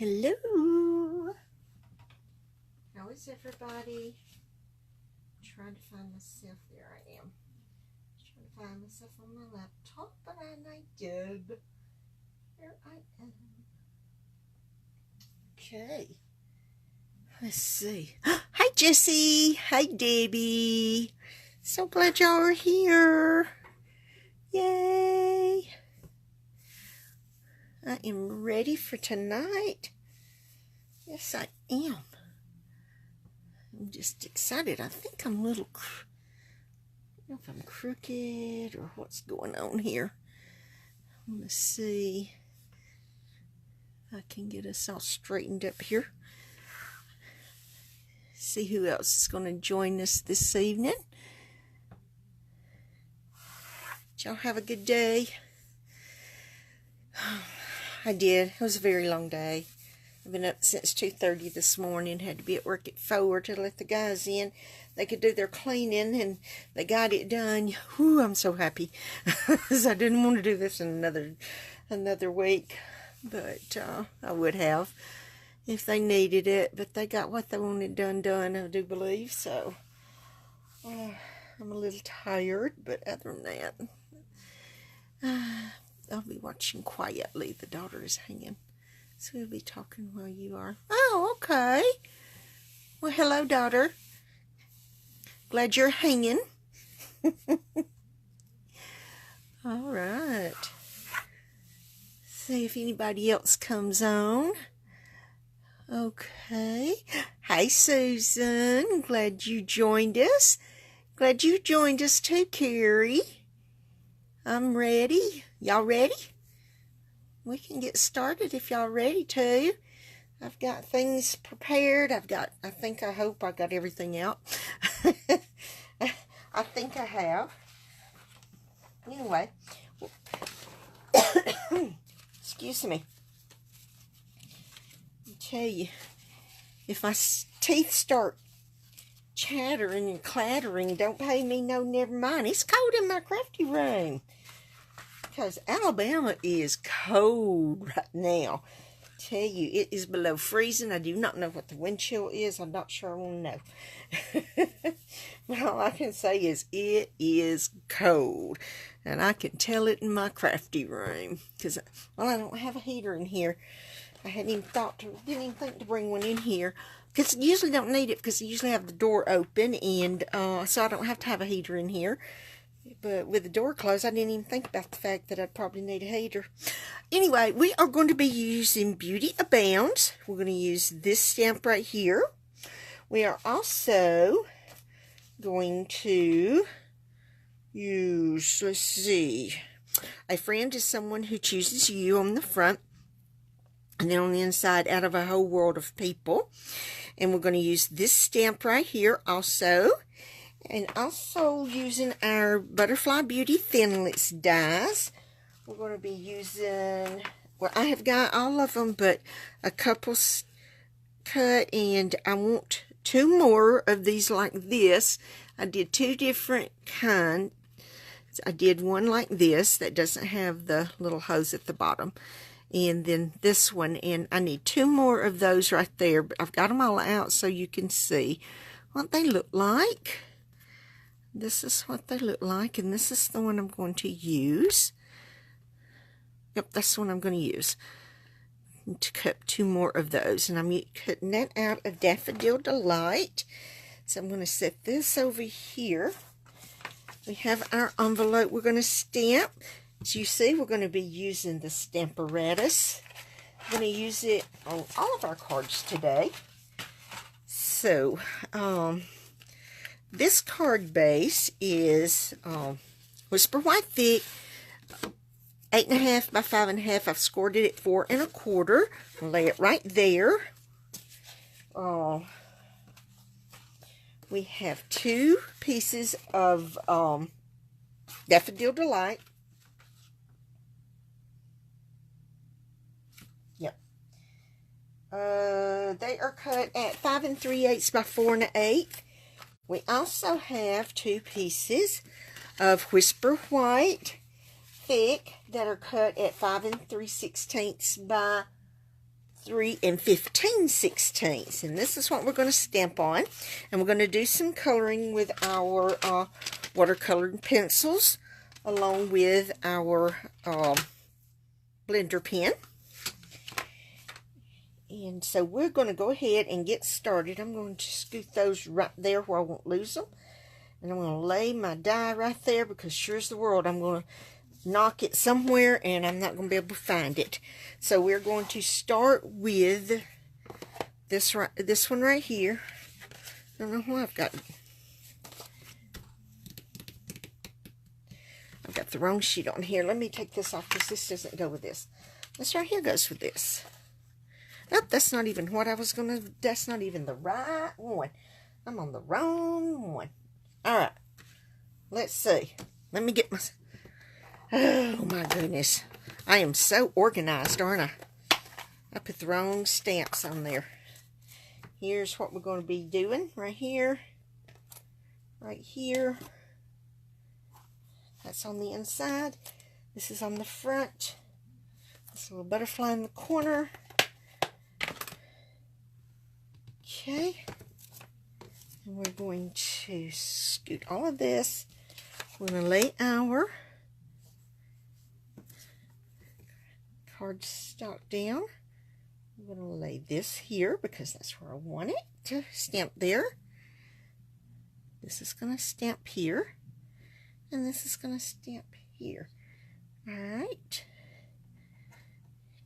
Hello. How is everybody? Trying to find myself. There I am. Trying to find myself on my laptop, but I did. There I am. Okay. Let's see. Hi, Jessie. Hi, Debbie. So glad y'all are here. Yay. I am ready for tonight. Yes, I am. I'm just excited. I think I'm a little, I don't know if I'm crooked or what's going on here. I'm going to see if I can get us all straightened up here. See who else is going to join us this evening. Did y'all have a good day? I did. It was a very long day. I've been up since 2:30 this morning. Had to be at work at 4 to let the guys in. They could do their cleaning, and they got it done. Whew, I'm so happy. Because I didn't want to do this in another week. But I would have if they needed it. But they got what they wanted done, I do believe. So I'm a little tired. But other than that, I'll be watching quietly. The daughter is hanging. So we'll be talking while you are. Oh, okay. Well, hello, daughter. Glad you're hanging. All right. See if anybody else comes on. Okay. Hi, Susan. Glad you joined us. Glad you joined us too, Carrie. I'm ready. Y'all ready? We can get started if y'all ready to. I've got things prepared. I hope I got everything out. I think I have. Anyway. Excuse me. I tell you, if my teeth start chattering and clattering, don't pay me no never mind. It's cold in my crafty room. Because Alabama is cold right now. Tell you, it is below freezing. I do not know what the wind chill is. I'm not sure I want to know. But all I can say is it is cold. And I can tell it in my crafty room. Because, well, I don't have a heater in here. I didn't even think to bring one in here. Because I usually don't need it because I usually have the door open. And so I don't have to have a heater in here. But with the door closed, I didn't even think about the fact that I'd probably need a heater. Anyway, we are going to be using Beauty Abounds. We're going to use this stamp right here. We are also going to use, let's see, a friend is someone who chooses you on the front. And then on the inside, out of a whole world of people. And we're going to use this stamp right here also. And also using our Butterfly Beauty Thinlits dies. We're going to be using, well, I have got all of them, but a couple cut, and I want 2 more of these like this. I did 2 different kinds. I did one like this that doesn't have the little hose at the bottom. And then this one, and I need 2 more of those right there. But I've got them all out so you can see what they look like. This is what they look like, and this is the one I'm going to use. Yep, that's the one I'm going to use. To cut 2 more of those, and I'm cutting that out of Daffodil Delight. So I'm going to set this over here. We have our envelope we're going to stamp. As you see, we're going to be using the Stamparatus. I'm going to use it on all of our cards today. So, this card base is Whisper White Thick, 8.5 by 5.5. I've scored it at 4 1/4. I'll lay it right there. We have 2 pieces of Daffodil Delight. Yep. They are cut at 5 3/8 by 4 1/8. We also have 2 pieces of Whisper White Thick that are cut at 5 3/16 by 3 15/16. And this is what we're going to stamp on. And we're going to do some coloring with our watercolored pencils along with our blender pen. And so we're going to go ahead and get started. I'm going to scoot those right there where I won't lose them. And I'm going to lay my die right there because sure as the world I'm going to knock it somewhere and I'm not going to be able to find it. So we're going to start with this one right here. I don't know why I've got the wrong sheet on here. Let me take this off because this doesn't go with this. This right here goes with this. Nope, that's not even what I was going to, that's not even the right one. I'm on the wrong one. Alright, let's see. Let me get my, oh my goodness. I am so organized, aren't I? I put the wrong stamps on there. Here's what we're going to be doing right here. Right here. That's on the inside. This is on the front. This little butterfly in the corner. Okay, and we're going to scoot all of this. We're going to lay our cardstock down. I'm going to lay this here because that's where I want it to stamp there. This is going to stamp here, and this is going to stamp here. All right.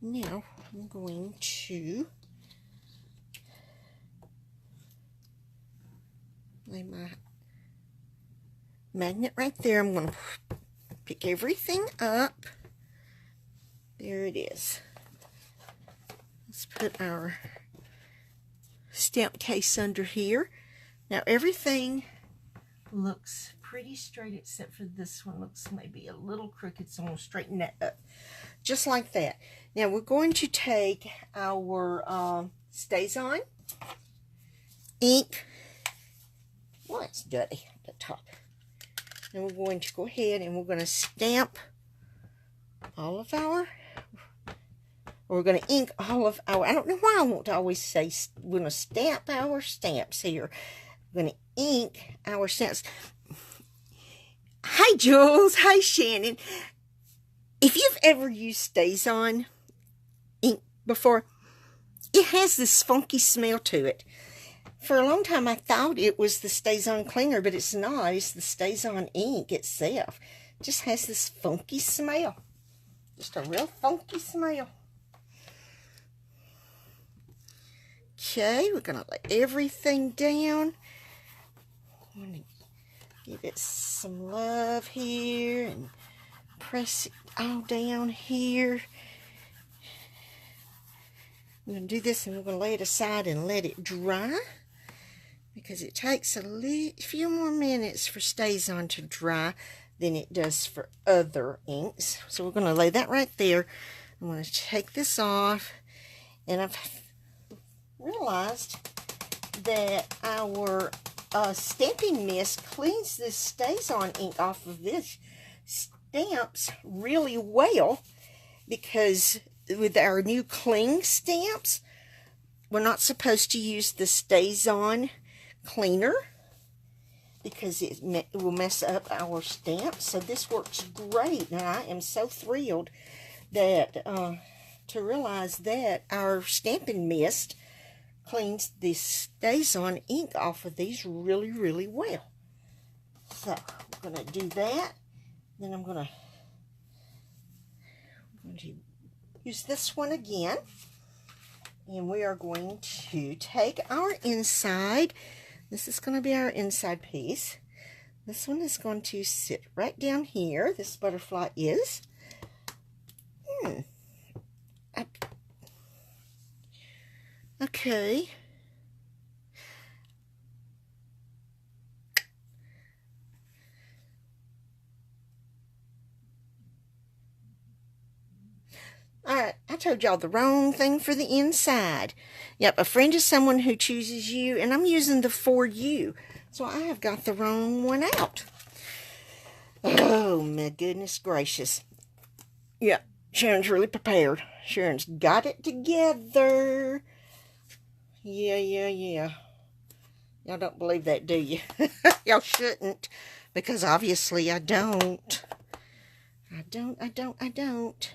Now I'm going to lay my magnet right there. I'm going to pick everything up. There it is. Let's put our stamp case under here. Now everything looks pretty straight except for this one looks maybe a little crooked, so I'm going to straighten that up. Just like that. Now we're going to take our Stays On ink. Well, it's dirty at the top. And we're going to go ahead and we're going to stamp all of our, we're going to ink all of our, I don't know why I want to always say, we're going to stamp our stamps here. We're going to ink our stamps. Hi, Jules. Hi, Shannon. If you've ever used Stays On ink before, it has this funky smell to it. For a long time, I thought it was the Stays On cleaner, but it's not. It's the Stays On ink itself. It just has this funky smell. Just a real funky smell. Okay, we're going to lay everything down. I'm going to give it some love here and press it all down here. I'm going to do this and we're going to lay it aside and let it dry. Because it takes a few more minutes for Stays On to dry than it does for other inks. So we're going to lay that right there. I'm going to take this off. And I've realized that our stamping mist cleans this Stays On ink off of this stamps really well. Because with our new cling stamps, we're not supposed to use the Stays On cleaner because it will mess up our stamps. So this works great, and I am so thrilled that to realize that our stamping mist cleans the Stays On ink off of these really, really well. So I'm going to do that. Then I'm going to use this one again, and we are going to take our inside. This is going to be our inside piece. This one is going to sit right down here. This butterfly is. Okay. Alright, I told y'all the wrong thing for the inside. Yep, a friend is someone who chooses you, and I'm using the for you. So I have got the wrong one out. Oh, my goodness gracious. Yep, Sharon's really prepared. Sharon's got it together. Yeah. Y'all don't believe that, do you? Y'all shouldn't, because obviously I don't. I don't.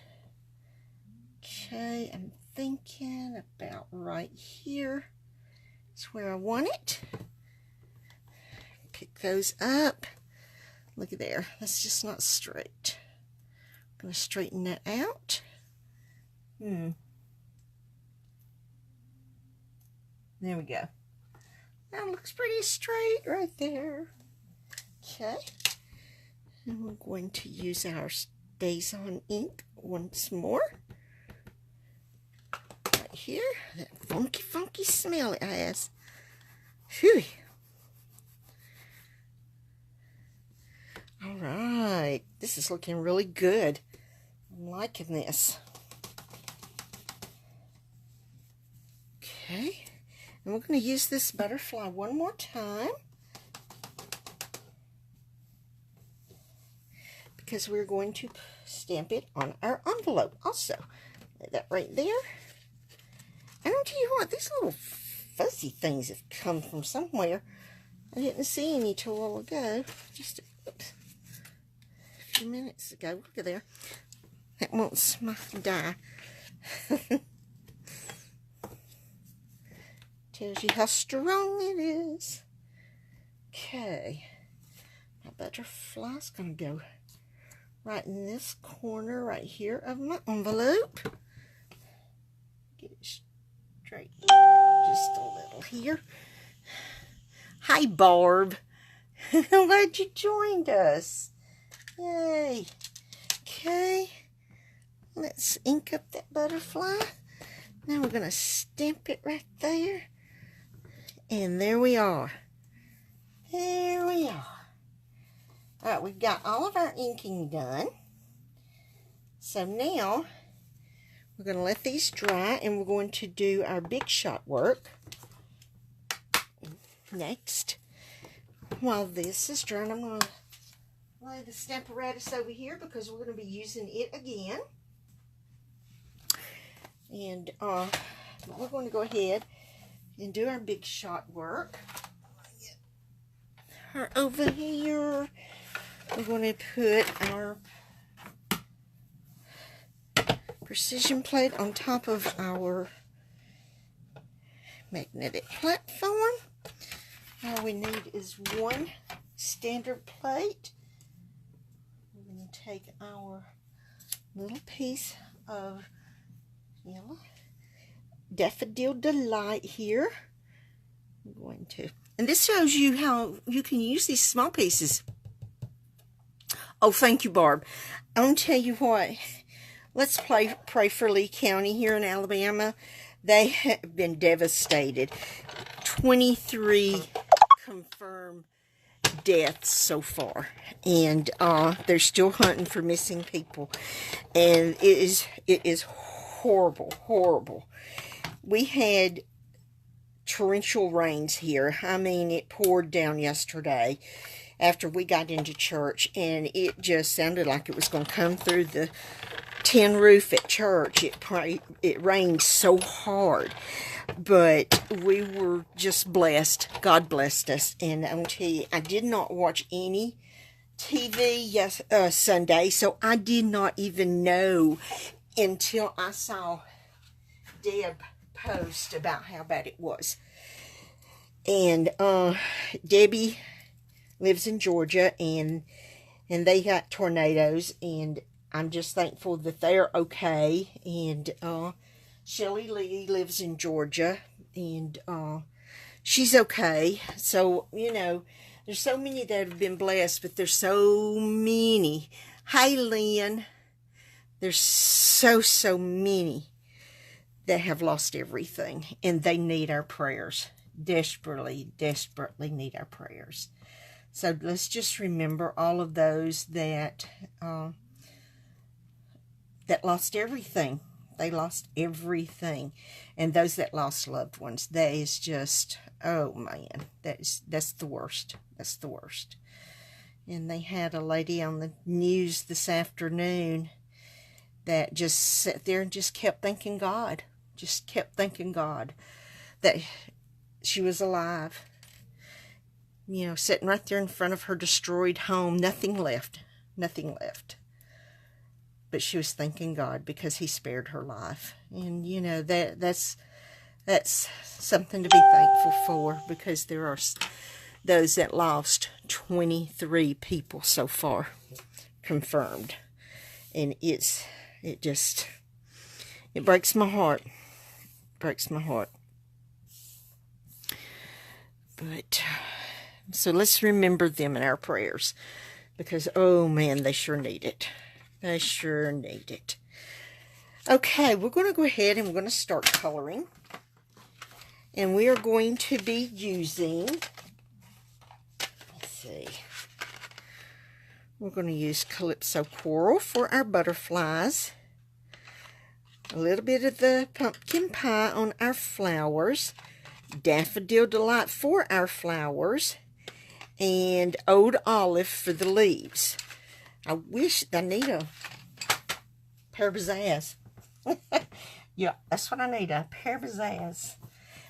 Okay, I'm thinking about right here. That's where I want it. Pick those up. Look at there. That's just not straight. I'm going to straighten that out. There we go. That looks pretty straight right there. Okay. And we're going to use our Stays On ink once more. Right here. That funky smell it has. Phew. Alright. This is looking really good. I'm liking this. Okay. And we're going to use this butterfly one more time, because we're going to stamp it on our envelope also. Lay that right there. I don't tell you what, these little fuzzy things have come from somewhere. I didn't see any till a while ago. Just a few minutes ago. Look at there. That wants my dye. Tells you how strong it is. Okay. My butterfly's going to go right in this corner right here of my envelope. Get it straight. Just a little here. Hi, Barb. Glad you joined us. Yay. Okay. Let's ink up that butterfly. Now we're going to stamp it right there. And there we are. There we are. Alright, we've got all of our inking done. So now, we're going to let these dry, and we're going to do our big shot work next. While this is drying, I'm going to lay the Stamparatus over here, because we're going to be using it again. And we're going to go ahead and do our big shot work. Get her over here. We're going to put our precision plate on top of our magnetic platform. All we need is one standard plate. We're going to take our little piece of yellow Daffodil Delight here. I'm going to, and this shows you how you can use these small pieces. Oh, thank you, Barb. I'm going to tell you what. Let's pray for Lee County here in Alabama. They have been devastated. 23 confirmed deaths so far, and they're still hunting for missing people, and it is horrible. We had torrential rains here. I mean, it poured down yesterday after we got into church, and it just sounded like it was going to come through the tin roof at church. It rained so hard, but we were just blessed. God blessed us, and I'm going to tell you, I did not watch any TV Sunday, so I did not even know until I saw Deb post about how bad it was. And Debbie lives in Georgia, and they got tornadoes, and I'm just thankful that they're okay. And Shelly Lee lives in Georgia, and she's okay. So, you know, there's so many that have been blessed, but there's so many. Hi, Lynn. There's so many that have lost everything, and they need our prayers. Desperately need our prayers. So let's just remember all of those that lost everything. They lost everything. And those that lost loved ones. That is just, oh man, that's the worst. That's the worst. And they had a lady on the news this afternoon that just sat there and just kept thanking God. Just kept thanking God that she was alive. You know, sitting right there in front of her destroyed home. Nothing left. Nothing left. But she was thanking God because he spared her life. And, you know, that's something to be thankful for, because there are those that lost 23 people so far confirmed. And it breaks my heart. Breaks my heart. But so let's remember them in our prayers, because oh man, they sure need it. They sure need it. Okay, we're going to go ahead and we're going to start coloring. And we are going to be using, let's see, we're going to use Calypso Coral for our butterflies. A little bit of the pumpkin pie on our flowers. Daffodil Delight for our flowers. And Old Olive for the leaves. I need a pair of pizzazz. Yeah, that's what I need, a pair of pizzazz.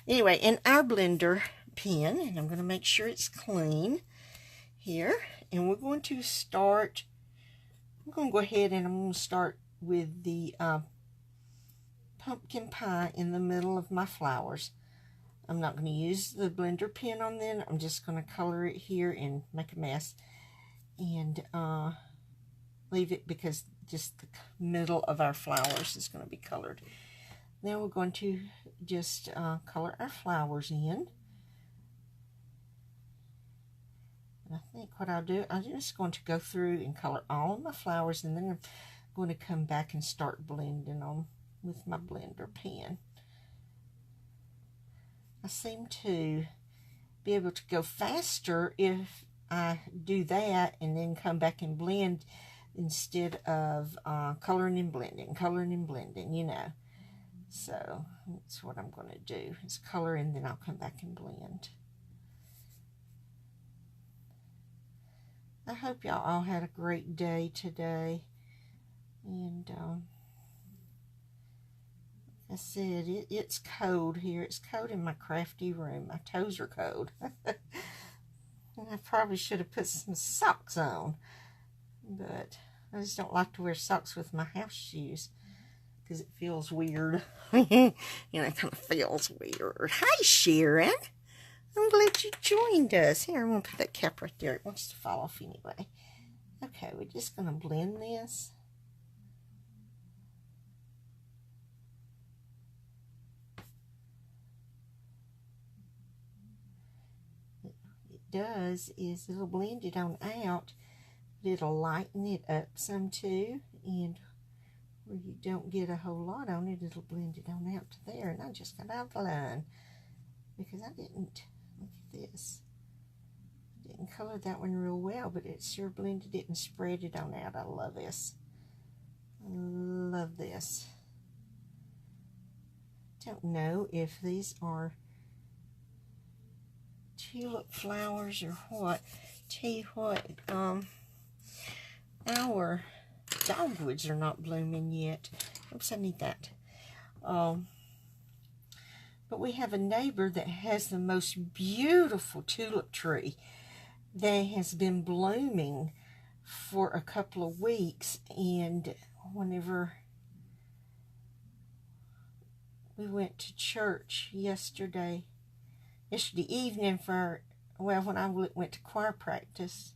Anyway, in our blender pen, and I'm going to make sure it's clean here, and we're going to start, I'm going to go ahead and I'm going to start with the pumpkin pie in the middle of my flowers. I'm not going to use the blender pen on them. I'm just going to color it here and make a mess, and leave it because just the middle of our flowers is going to be colored. Now we're going to just color our flowers in. And I think what I'll do, I'm just going to go through and color all of my flowers, and then I'm going to come back and start blending them with my blender pen. I seem to be able to go faster if I do that and then come back and blend instead of coloring and blending, you know. So that's what I'm going to do, is color and then I'll come back and blend. I hope y'all all had a great day today. And I said, it's cold here. It's cold in my crafty room. My toes are cold. And I probably should have put some socks on. But I just don't like to wear socks with my house shoes, because it feels weird. You know, it kind of feels weird. Hi, Sharon. I'm glad you joined us. Here, I'm going to put that cap right there. It wants to fall off anyway. Okay, we're just going to blend this. What it does is it'll blend it on out. It'll lighten it up some too. And where you don't get a whole lot on it, it'll blend it on out to there. And I just got out of the line because I didn't, look at this, didn't color that one real well, but it sure blended it and spread it on out. I love this. I love this. Don't know if these are tulip flowers or what. Tell you what, our dogwoods are not blooming yet. Oops, I need that. But we have a neighbor that has the most beautiful tulip tree that has been blooming for a couple of weeks. And whenever we went to church yesterday evening for, well, when I went to choir practice,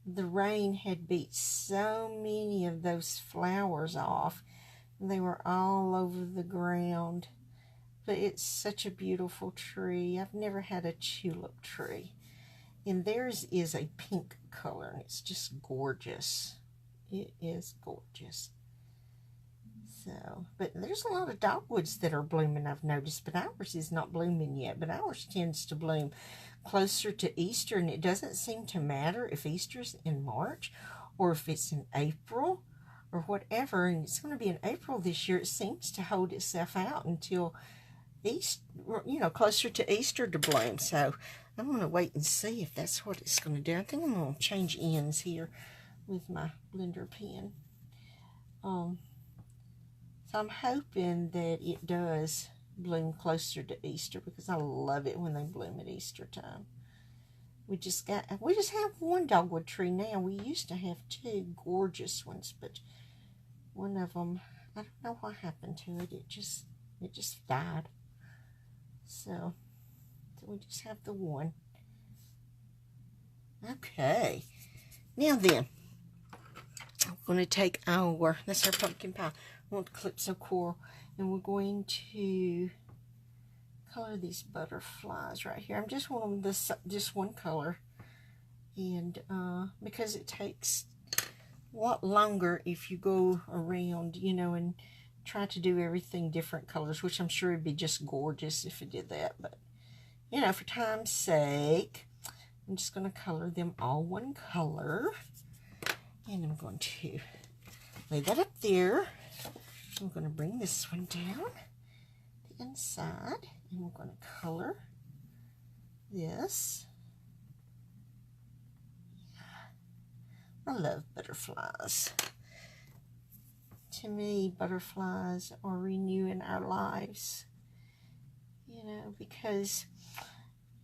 the rain had beat so many of those flowers off. They were all over the ground. But it's such a beautiful tree. I've never had a tulip tree. And theirs is a pink color, and it's just gorgeous. It is gorgeous. So, but there's a lot of dogwoods that are blooming, I've noticed, but ours is not blooming yet. But ours tends to bloom closer to Easter, and it doesn't seem to matter if Easter's in March or if it's in April or whatever. And it's going to be in April this year. It seems to hold itself out until Easter, you know, closer to Easter to bloom. So I'm going to wait and see if that's what it's going to do. I think I'm going to change ends here with my blender pen. So I'm hoping that it does bloom closer to Easter, because I love it when they bloom at Easter time. We just have one dogwood tree now. We used to have two gorgeous ones, but one of them, I don't know what happened to it. It just died. So we just have the one. Okay. Now then, I'm going to take that's our pumpkin pie. I want Calypso Coral, and we're going to color these butterflies right here. I'm just wanting just one color, and because it takes a lot longer if you go around, you know, and try to do everything different colors, which I'm sure it'd be just gorgeous if it did that, but you know, for time's sake, I'm just going to color them all one color, and I'm going to lay that up there. I'm going to bring this one down the inside, and we're going to color this. I love butterflies. To me, butterflies are renewing our lives, you know, because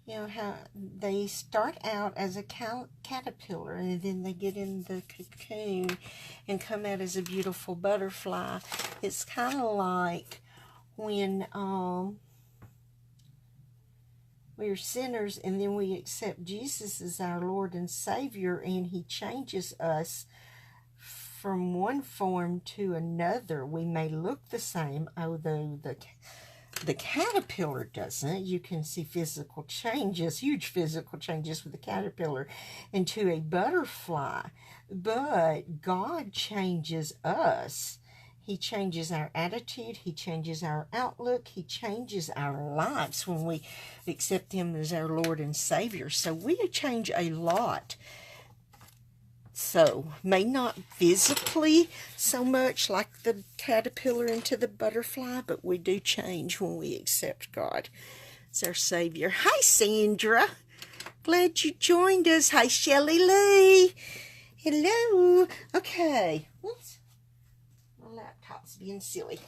you know how they start out as a caterpillar, and then they get in the cocoon and come out as a beautiful butterfly. It's kind of like when we're sinners and then we accept Jesus as our Lord and Savior, and He changes us from one form to another. We may look the same, although the caterpillar doesn't. You can see physical changes, huge physical changes with the caterpillar into a butterfly. But God changes us. He changes our attitude. He changes our outlook. He changes our lives when we accept Him as our Lord and Savior. So we change a lot. So, may not physically so much like the caterpillar into the butterfly, but we do change when we accept God as our Savior. Hi, Sandra. Glad you joined us. Hi, Shelley Lee. Hello. Okay. Whoops. My laptop's being silly.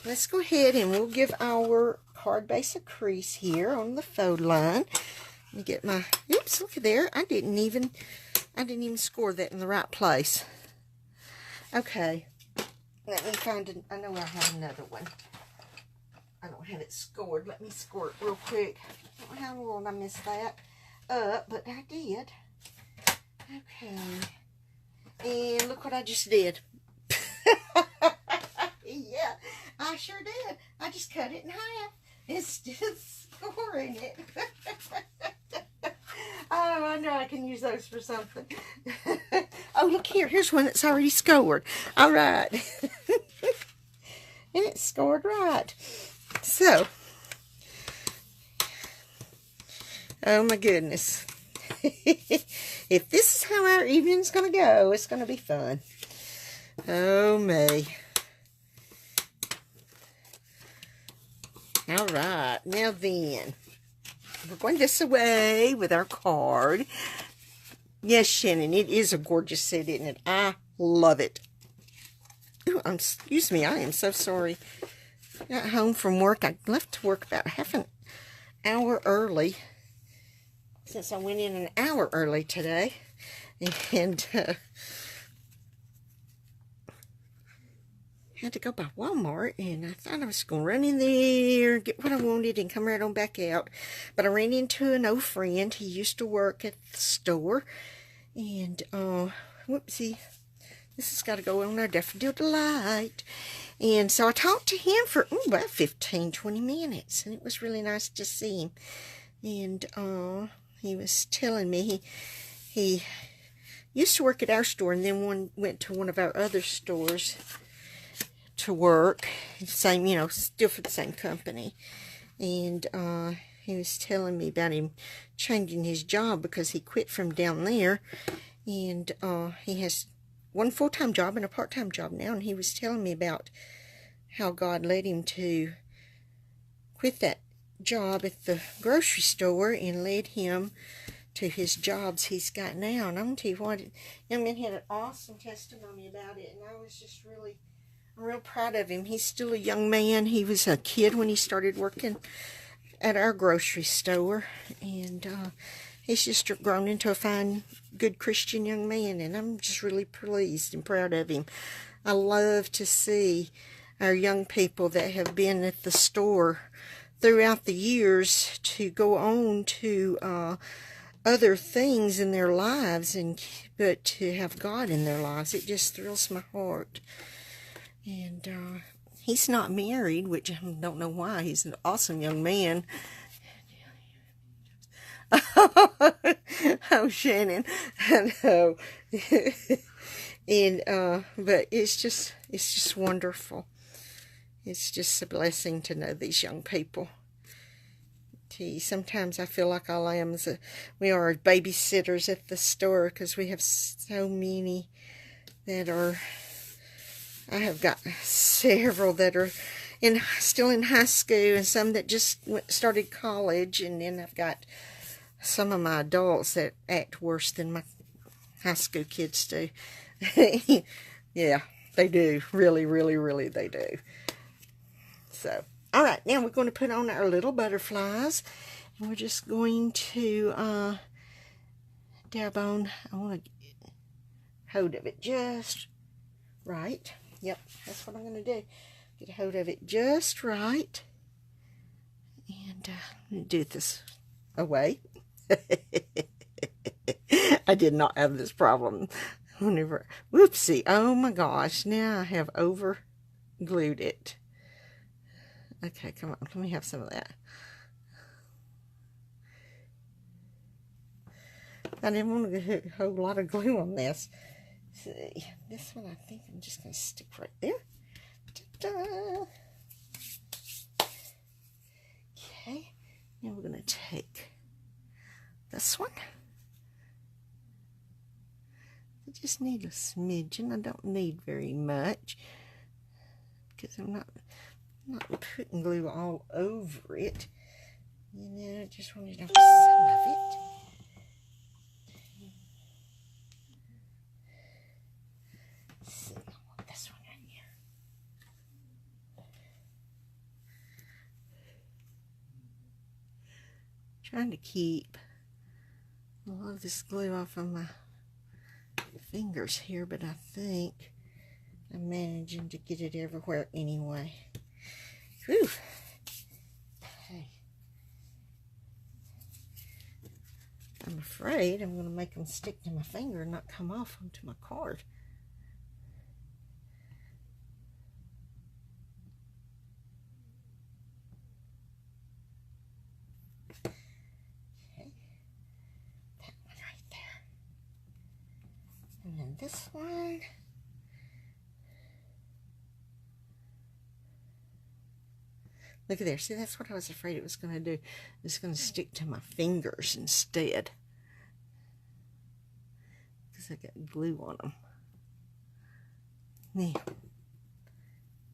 Let's go ahead and we'll give our card base a crease here on the faux line. Let me get my, oops, look at there. I didn't even score that in the right place. Okay. Let me find I know I have another one. I don't have it scored. Let me score it real quick. I don't know how in the world I messed that up, but I did. Okay. And look what I just did. Yeah, I sure did. I just cut it in half instead of scoring it. Oh, I know I can use those for something. Oh, look here. Here's one that's already scored. All right. And it's scored right. So, oh my goodness. If this is how our evening's going to go, it's going to be fun. Oh, me. All right. Now then, we're going this way with our card. Yes, Shannon, it is a gorgeous set, isn't it? I love it. Ooh, excuse me, I am so sorry. I got home from work. I left work about half an hour early, since I went in an hour early today. And had to go by Walmart, and I thought I was going to run in there, get what I wanted, and come right on back out. But I ran into an old friend. He used to work at the store. And, whoopsie, this has got to go on our Daffodil Delight. And so I talked to him for about 15, 20 minutes, and it was really nice to see him. And he was telling me he used to work at our store, and then went to one of our other stores to work, same, you know, still for the same company. And he was telling me about him changing his job because he quit from down there, and he has one full-time job and a part-time job now. And he was telling me about how God led him to quit that job at the grocery store and led him to his jobs he's got now. And I'm going to tell you what, young man had an awesome testimony about it, and I was just really, I'm real proud of him. He's still a young man. He was a kid when he started working at our grocery store, and he's just grown into a fine, good Christian young man, and I'm just really pleased and proud of him. I love to see our young people that have been at the store throughout the years to go on to other things in their lives, but to have God in their lives. It just thrills my heart. And he's not married, which I don't know why. He's an awesome young man. Oh, Shannon, I know. And but it's just wonderful. It's just a blessing to know these young people. Sometimes I feel like all I am is we are babysitters at the store, because we have so many that are. I have got several that are still in high school, and some that just started college, and then I've got some of my adults that act worse than my high school kids do. Yeah, they do. Really, really, really, they do. So, all right, now we're going to put on our little butterflies, and we're just going to dab on. I want to get hold of it just right. Yep, that's what I'm going to do. Get a hold of it just right. And I'm going to do it this away. I did not have this problem whenever. Whoopsie. Oh my gosh. Now I have over glued it. Okay, come on. Let me have some of that. I didn't want to get a whole lot of glue on this. See, this one I think I'm just going to stick right there. Ta-da. Okay, now we're going to take this one. I just need a smidgen. I don't need very much, because I'm not putting glue all over it. You know, I just wanted to have some of it. Trying to keep a lot of this glue off of my fingers here, but I think I'm managing to get it everywhere anyway. Whew. Okay. I'm afraid I'm going to make them stick to my finger and not come off onto my card. And then this one. Look at there. See, that's what I was afraid it was going to do. It's going to stick to my fingers instead, because I got glue on them.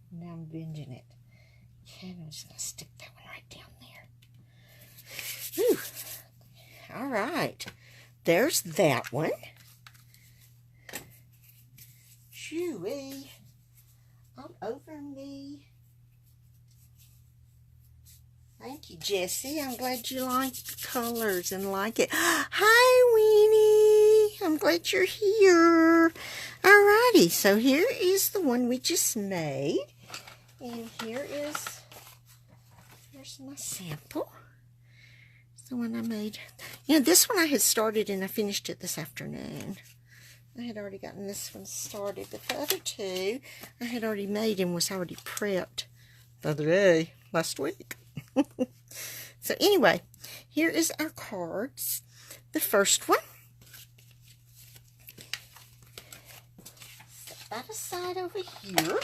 Now I'm bending it. Okay, I'm just going to stick that one right down there. Whew. All right. There's that one. Shooey, all over me. Thank you, Jessie. I'm glad you like the colors and like it. Hi, Weenie. I'm glad you're here. Alrighty, so here is the one we just made. And here's my sample. It's the one I made. You know, this one I had started and I finished it this afternoon. I had already gotten this one started, but the other two I had already made and was already prepped the other day, last week. So anyway, here is our cards. The first one. Set that aside over here.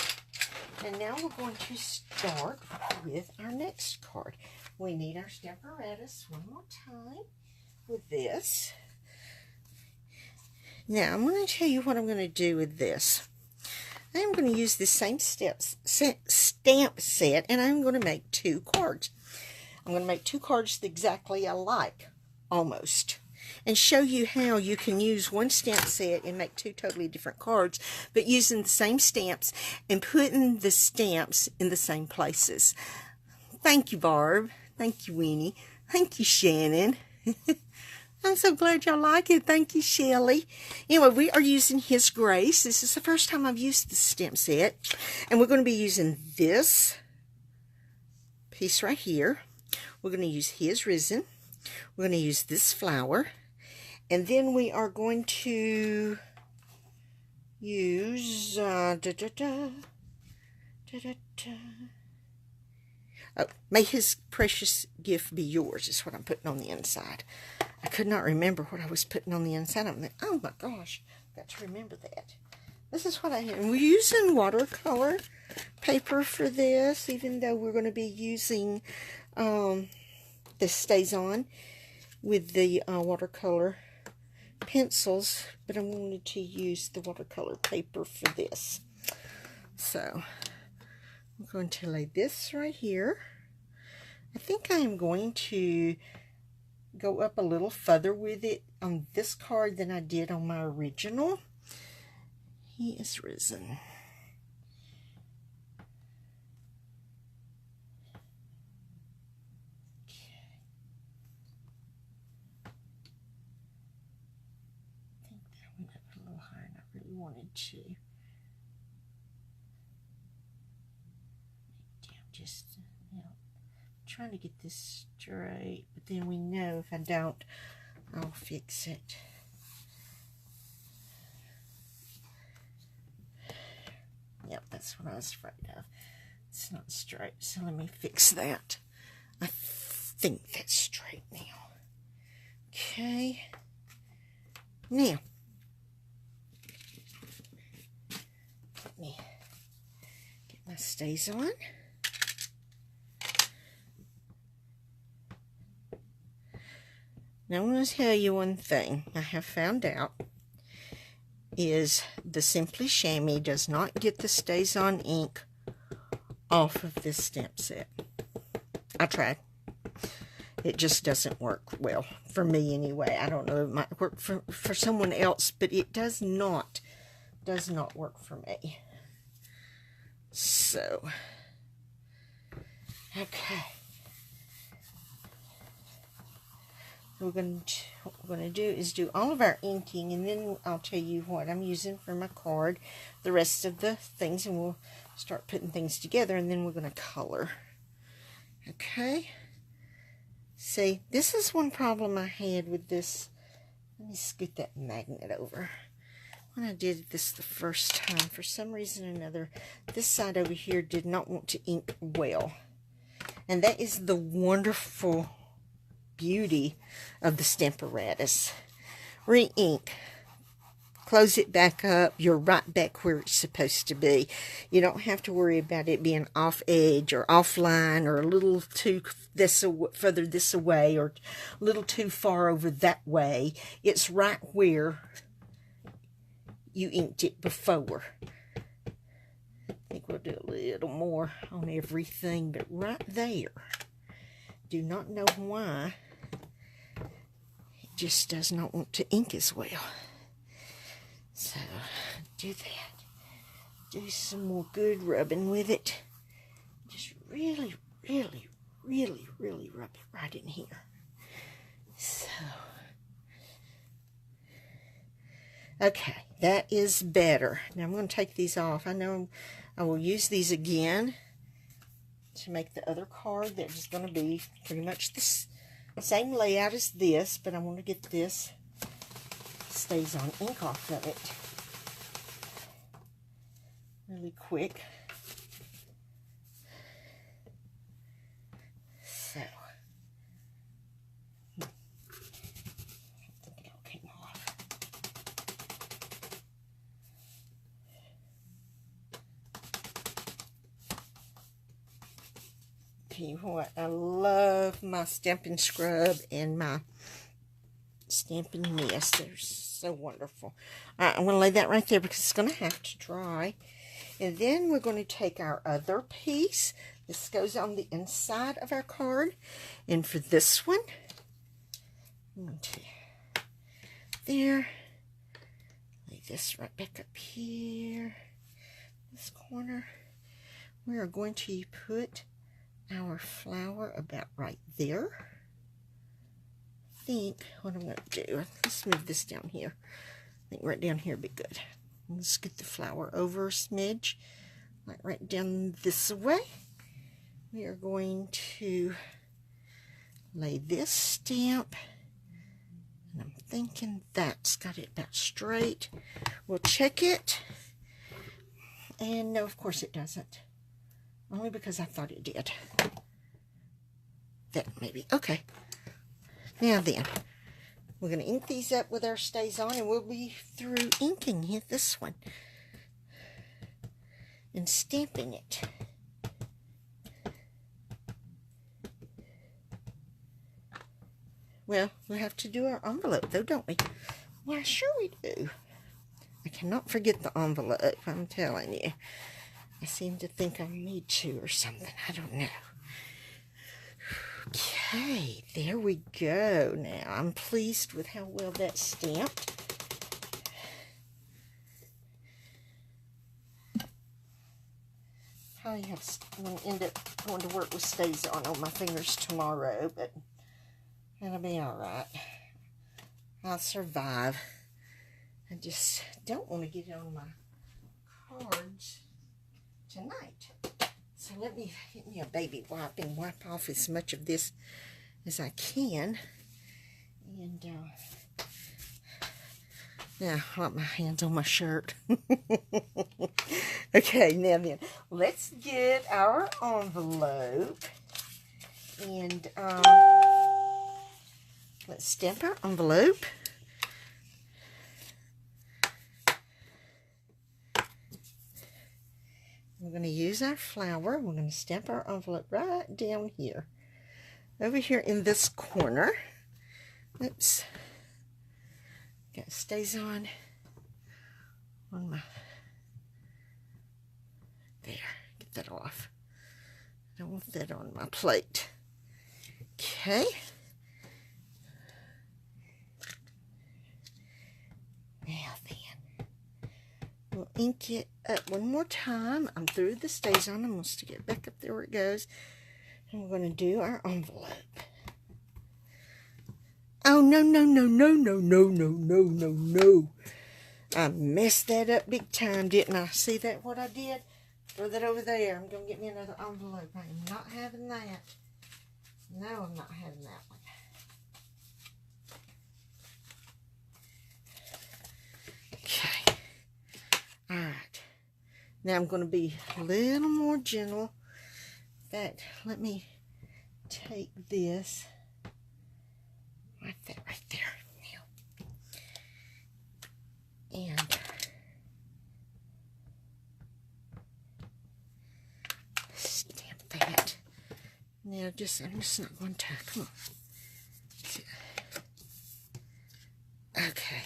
And now we're going to start with our next card. We need our stamparatus one more time with this. Now, I'm going to tell you what I'm going to do with this. I'm going to use this same stamp set, and I'm going to make 2 cards. I'm going to make 2 cards exactly alike, almost. and show you how you can use one stamp set and make two totally different cards, but using the same stamps and putting the stamps in the same places. Thank you, Barb. Thank you, Winnie. Thank you, Shannon. I'm so glad y'all like it. Thank you, Shelley. Anyway, we are using His Grace. This is the first time I've used this stamp set. And we're going to be using this piece right here. We're going to use His Risen. We're going to use this flower. And then we are going to use... Oh, may His precious gift be yours is what I'm putting on the inside. I could not remember what I was putting on the inside. I'm like, oh my gosh, got to remember that. This is what I have. And we're using watercolor paper for this, even though we're going to be using this stays on with the watercolor pencils, but I wanted to use the watercolor paper for this. So I'm going to lay this right here. I think I am going to go up a little further with it on this card than I did on my original. He is risen. Okay. I think that went up a little higher than I really wanted to. Down just now. Trying to get this straight, but then we know if I don't, I'll fix it. Yep, that's what I was afraid of. It's not straight, so let me fix that. I think that's straight now. Okay. Now, let me get my stays on. Now, I'm going to tell you one thing I have found out is the Simply Chamois does not get the Stays On ink off of this stamp set. I tried. It just doesn't work well for me anyway. I don't know, it might work for someone else, but it does not work for me. So, okay. What we're going to do is do all of our inking, and then I'll tell you what I'm using for my card, the rest of the things, and we'll start putting things together, and then we're going to color. Okay? See, this is one problem I had with this. Let me scoot that magnet over. When I did this the first time, for some reason or another, this side over here did not want to ink well. And that is the wonderful beauty of the Stamparatus. Re-ink. Close it back up. You're right back where it's supposed to be. You don't have to worry about it being off edge or offline or a little too further this away or a little too far over that way. It's right where you inked it before. I think we'll do a little more on everything, but right there. Do not know why. It just does not want to ink as well. So, do that. Do some more good rubbing with it. Just really, really, really, really rub it right in here. So, okay, that is better. Now I'm going to take these off. I know I will use these again to make the other card that is going to be pretty much the same layout as this, but I want to get this Stays On ink off of it really quick. So, I think it all came off. Tell you what, I love my Stampin' Scrub and my Stampin' Mist. They're so wonderful. All right, I'm going to lay that right there because it's going to have to dry. And then we're going to take our other piece. This goes on the inside of our card. And for this one, I'm going to there. Lay this right back up here. This corner. We are going to put our flower about right there. I think what I'm going to do, let's move this down here. I think right down here would be good. Let's get the flower over a smidge, like right down this way. We are going to lay this stamp, and I'm thinking that's got it about straight. We'll check it, and no, of course it doesn't. Only because I thought it did. That maybe. Okay. Now then, we're going to ink these up with our stays on, and we'll be through inking this one and stamping it. Well, we have to do our envelope though, don't we? Why, sure we do. I cannot forget the envelope, I'm telling you. I seem to think I need to or something. I don't know. Okay, there we go. Now, I'm pleased with how well that's stamped. Probably going to end up going to work with stays on my fingers tomorrow, but it'll be all right. I'll survive. I just don't want to get it on my cards tonight. So let me get me a baby wipe and wipe off as much of this as I can. And now I want my hands on my shirt. Okay, now then, let's get our envelope. And let's stamp our envelope. We're going to use our flower. We're going to stamp our envelope right down here. Over here in this corner. Oops. Got stays on my... There. Get that off. I don't want that on my plate. Okay. Now then, we'll ink it up one more time. I'm through the stays on. I'm going to stick it back up there where it goes. And we're going to do our envelope. Oh, no, no, no, no, no, no, no, no, no, no. I messed that up big time, didn't I? See that, what I did? Throw that over there. I'm going to get me another envelope. I am not having that. No, I'm not having that one. Okay. All right. Now I'm going to be a little more gentle. In fact, let me take this. Like that right there. Now. And stamp that. Now I'm just not going to, come on. Okay.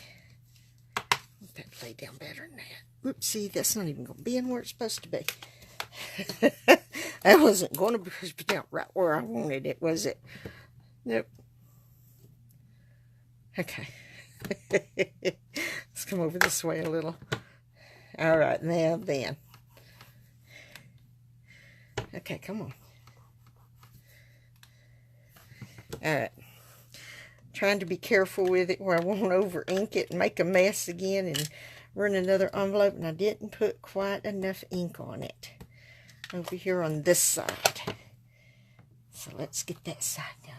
Let that lay down better than that. Oopsie, that's not even going to be in where it's supposed to be. That wasn't going to be down right where I wanted it, was it? Nope. Okay. Let's come over this way a little. All right, now then. Okay, come on. All right. Trying to be careful with it where I won't over ink it and make a mess again and run another envelope, and I didn't put quite enough ink on it over here on this side. So let's get that side done.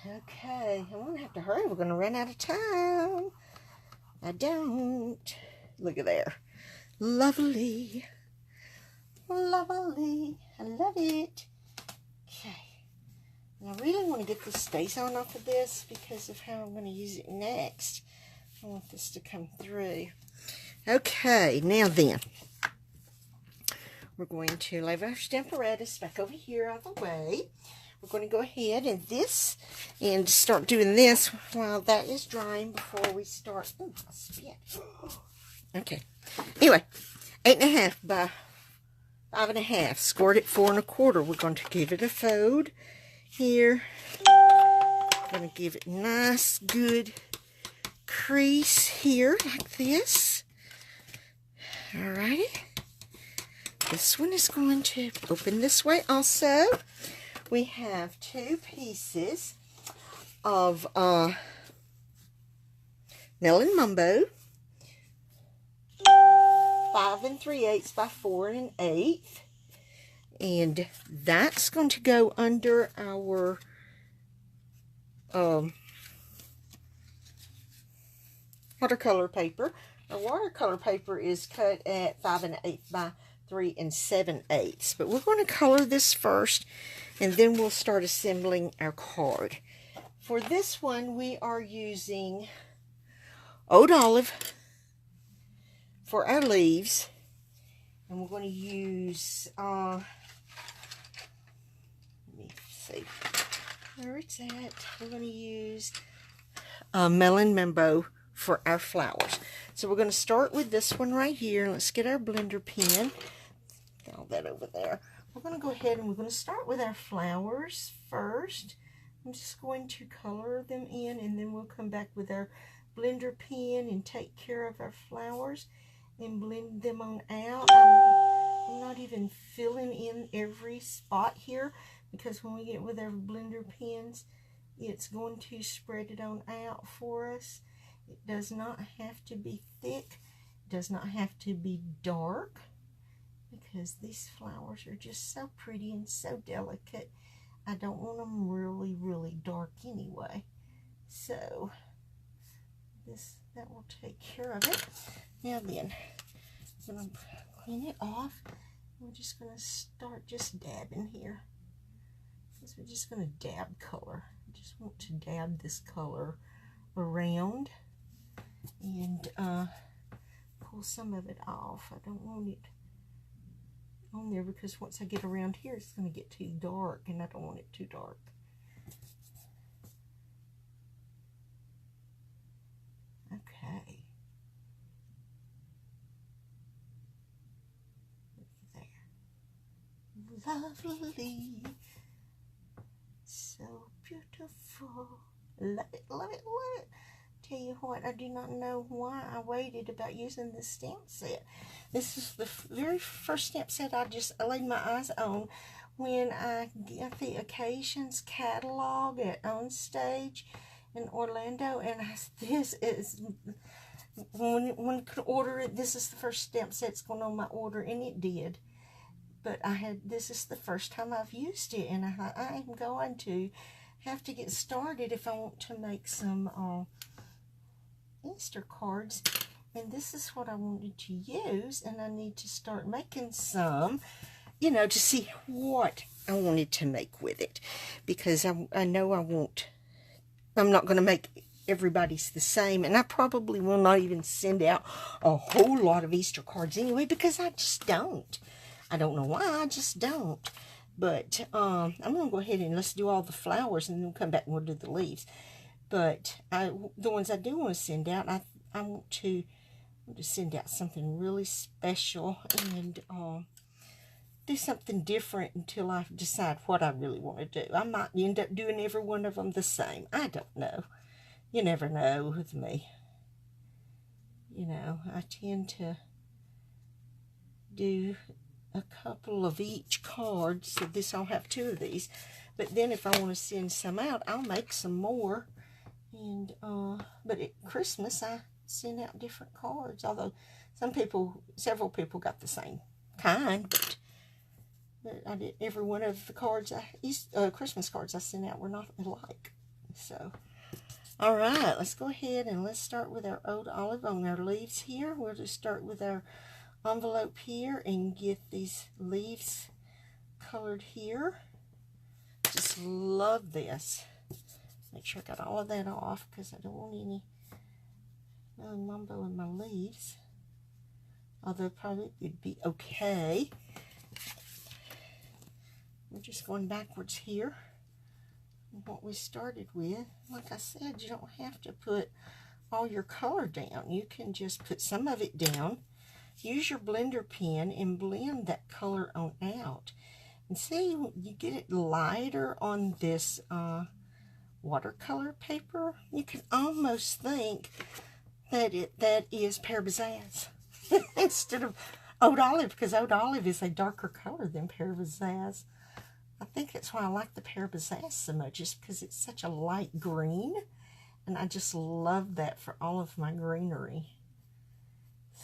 Okay, I'm going to have to hurry. We're going to run out of time. I don't. Look at there. Lovely. Lovely. I love it. Okay. And I really want to get the stays on off of this because of how I'm going to use it next. I want this to come through. Okay, now then. We're going to leave our stamparatus back over here out of the way. We're going to go ahead and start doing this while that is drying before we start. Ooh, I spit. Okay. Anyway, 8.5 by 5.5. Scored it 4 1/4. We're going to give it a fold here. Going to give it nice, good crease here like this. Alrighty. This one is going to open this way also. We have 2 pieces of Melon Mumbo, 5 3/8 by 4 1/8, and that's going to go under our watercolor paper. Our watercolor paper is cut at 5 1/8 by 3 7/8, but we're going to color this first, and then we'll start assembling our card. For this one, we are using Old Olive for our leaves, and we're going to use, let me see where it's at. We're going to use Melon Mumbo for our flowers. So we're going to start with this one right here. Let's get our blender pen. Get all that over there. We're going to go ahead and we're going to start with our flowers first. I'm just going to color them in, and then we'll come back with our blender pen and take care of our flowers and blend them on out. I'm not even filling in every spot here, because when we get with our blender pens, it's going to spread it on out for us. It does not have to be thick. It does not have to be dark, because these flowers are just so pretty and so delicate. I don't want them really, really dark anyway. So that will take care of it. Now then, I'm going to clean it off. We're just going to start just dabbing here. So we're just going to dab color. I just want to dab this color around and pull some of it off. I don't want it on there, because once I get around here, it's going to get too dark, and I don't want it too dark. Okay. There. Lovely. So beautiful. Love it, love it, love it. Tell you what, I do not know why I waited about using this stamp set. This is the very first stamp set I laid my eyes on when I got the Occasions catalog at OnStage in Orlando, and this is, when I could order it, this is the first stamp set that's going on my order, and it did. But this is the first time I've used it, and I thought, I am going to have to get started if I want to make some Easter cards, and this is what I wanted to use, and I need to start making some, you know, to see what I wanted to make with it, because I know I'm not going to make everybody's the same, and I probably will not even send out a whole lot of Easter cards anyway, because I just don't. I don't know why, I just don't. But I'm going to go ahead and let's do all the flowers, and then we'll come back and we'll do the leaves. But the ones I do want to send out, I want to send out something really special, and do something different until I decide what I really want to do. I might end up doing every one of them the same. I don't know. You never know with me. You know, I tend to do a couple of each card, so I'll have 2 of these. But then if I want to send some out, I'll make some more. And but at Christmas I send out different cards, although several people got the same kind, but I did every one of the cards Christmas cards I sent out were not alike. So all right, let's go ahead and let's start with our Old Olive on our leaves here. We'll just start with our envelope here and get these leaves colored here. Just love this. Make sure I got all of that off, because I don't want any mumbo in my leaves. Although probably would be okay. We're just going backwards here. What we started with, like I said, you don't have to put all your color down. You can just put some of it down. Use your blender pen and blend that color on out. And see, you get it lighter on this watercolor paper. You can almost think that is pear pizzazz instead of oat olive, because oat olive is a darker color than pear pizzazz. I think that's why I like the pear pizzazz so much, is because it's such a light green, and I just love that for all of my greenery.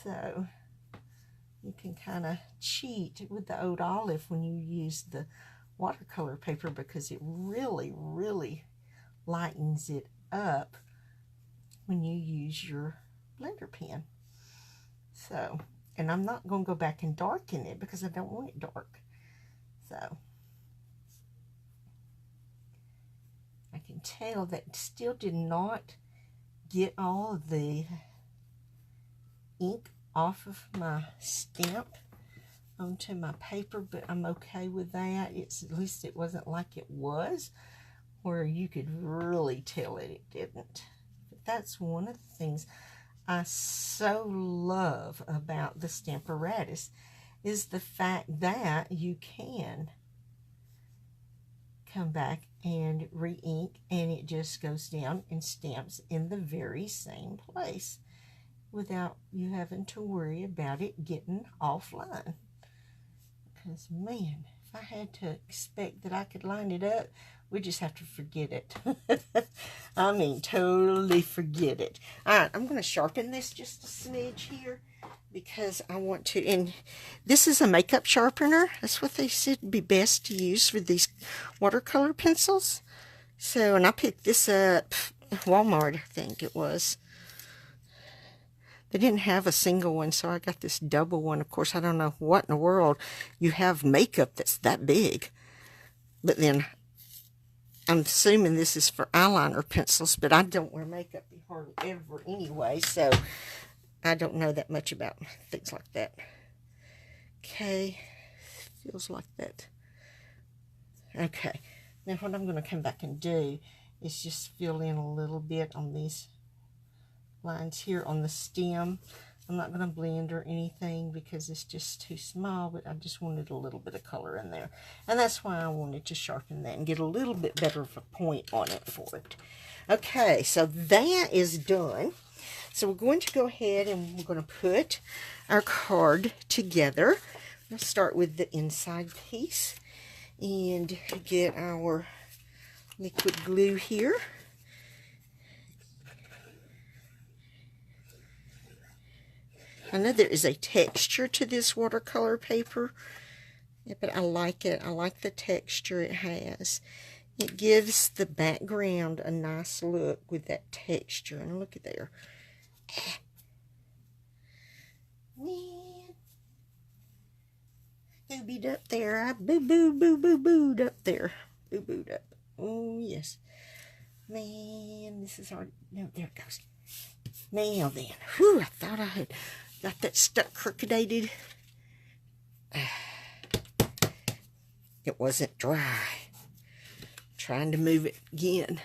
So you can kind of cheat with the oat olive when you use the watercolor paper, because it really, really lightens it up when you use your blender pen. So, and I'm not going to go back and darken it because I don't want it dark. So, I can tell that still did not get all of the ink off of my stamp onto my paper, but I'm okay with that. It's, at least it wasn't like it was, where you could really tell it didn't. But that's one of the things I so love about the Stamparatus, is the fact that you can come back and re-ink, and it just goes down and stamps in the very same place without you having to worry about it getting offline. Because, man, if I had to expect that I could line it up, we just have to forget it. I mean, totally forget it. All right, I'm going to sharpen this just a smidge here, because I want to, and this is a makeup sharpener. That's what they said would be best to use for these watercolor pencils. So, and I picked this up at Walmart, I think it was. They didn't have a single one, so I got this double one. Of course, I don't know what in the world you have makeup that's that big. But then, I'm assuming this is for eyeliner pencils, but I don't wear makeup hardly ever anyway, so I don't know that much about things like that. Okay, feels like that. Okay, now what I'm going to come back and do is just fill in a little bit on these lines here on the stem. I'm not going to blend or anything because it's just too small, but I just wanted a little bit of color in there. And that's why I wanted to sharpen that and get a little bit better of a point on it for it. Okay, so that is done. So we're going to go ahead and we're going to put our card together. We'll start with the inside piece and get our liquid glue here. I know there is a texture to this watercolor paper, but I like it. I like the texture it has. It gives the background a nice look with that texture. And look at there. Man. Boobied up there. I booed up there. Booed up. Oh, yes. Man, this is hard. No, there it goes. Now then. Whew, I thought I had got that stuck crookedated. It wasn't dry. Trying to move it again.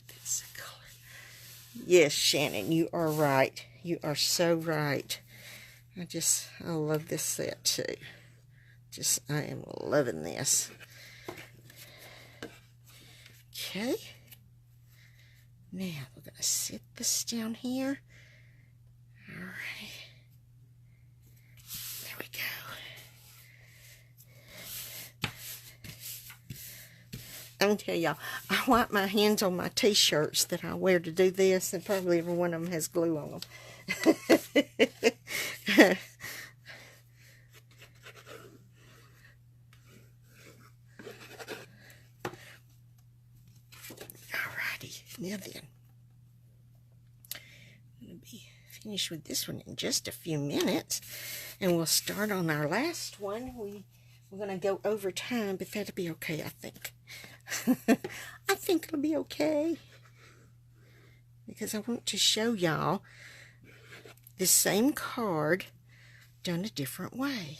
That's the color. Yes, Shannon, you are right. You are so right. I love this set too. I am loving this. Okay. Now we're going to sit this down here. All right. There we go. I'm going to tell y'all, I wipe my hands on my t-shirts that I wear to do this, and probably every one of them has glue on them. Alrighty, now then. I'm going to be finished with this one in just a few minutes, and we'll start on our last one. We're going to go over time, but that'll be okay, I think. I think it'll be okay, because I want to show y'all this same card done a different way,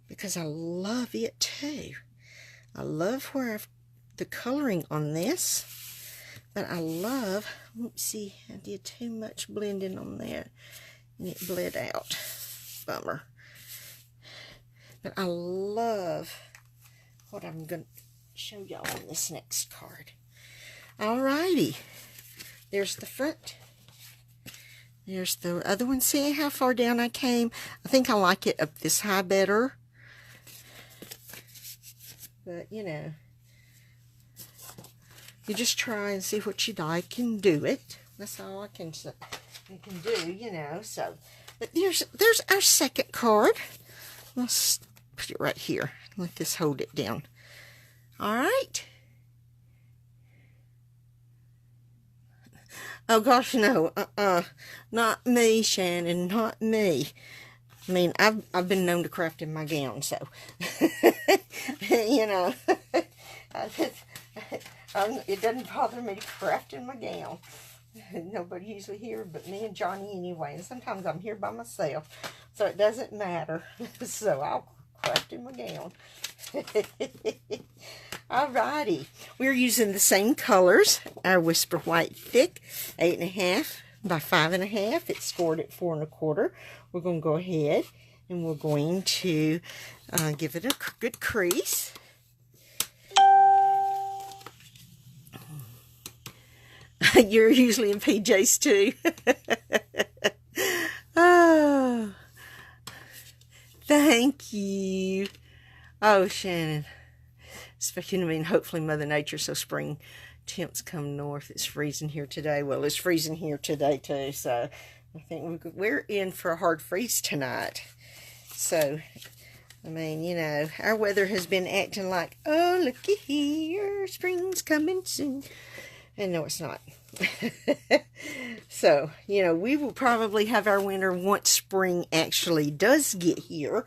because I love it too. I love where the coloring on this, but I love, let's see, I did too much blending on there and it bled out. Bummer. But I love what I'm going to, show y'all on this next card. Alrighty. There's the front. There's the other one. See how far down I came? I think I like it up this high better. But, you know, you just try and see what you like and do it. That's all I can do, you know. So, but there's our second card. Let's put it right here. Let this hold it down. All right. Oh gosh, no. Not me, Shannon. Not me. I mean, I've been known to craft in my gown, so you know, it doesn't bother me to craft in my gown. Nobody usually here but me and Johnny anyway, and sometimes I'm here by myself, so it doesn't matter. So I'll craft in my gown. Alrighty, we're using the same colors. Our Whisper White Thick, 8.5 by 5.5. It's scored at 4 1/4. We're going to go ahead and we're going to give it a good crease. You're usually in PJs too. Oh, thank you. Oh, Shannon. Speaking of, hopefully Mother Nature, so spring temps come north. It's freezing here today. Well, it's freezing here today too, so I think we're in for a hard freeze tonight. So, I mean, you know, our weather has been acting like, oh, looky here, spring's coming soon. And no, it's not. So, you know, we will probably have our winter once spring actually does get here.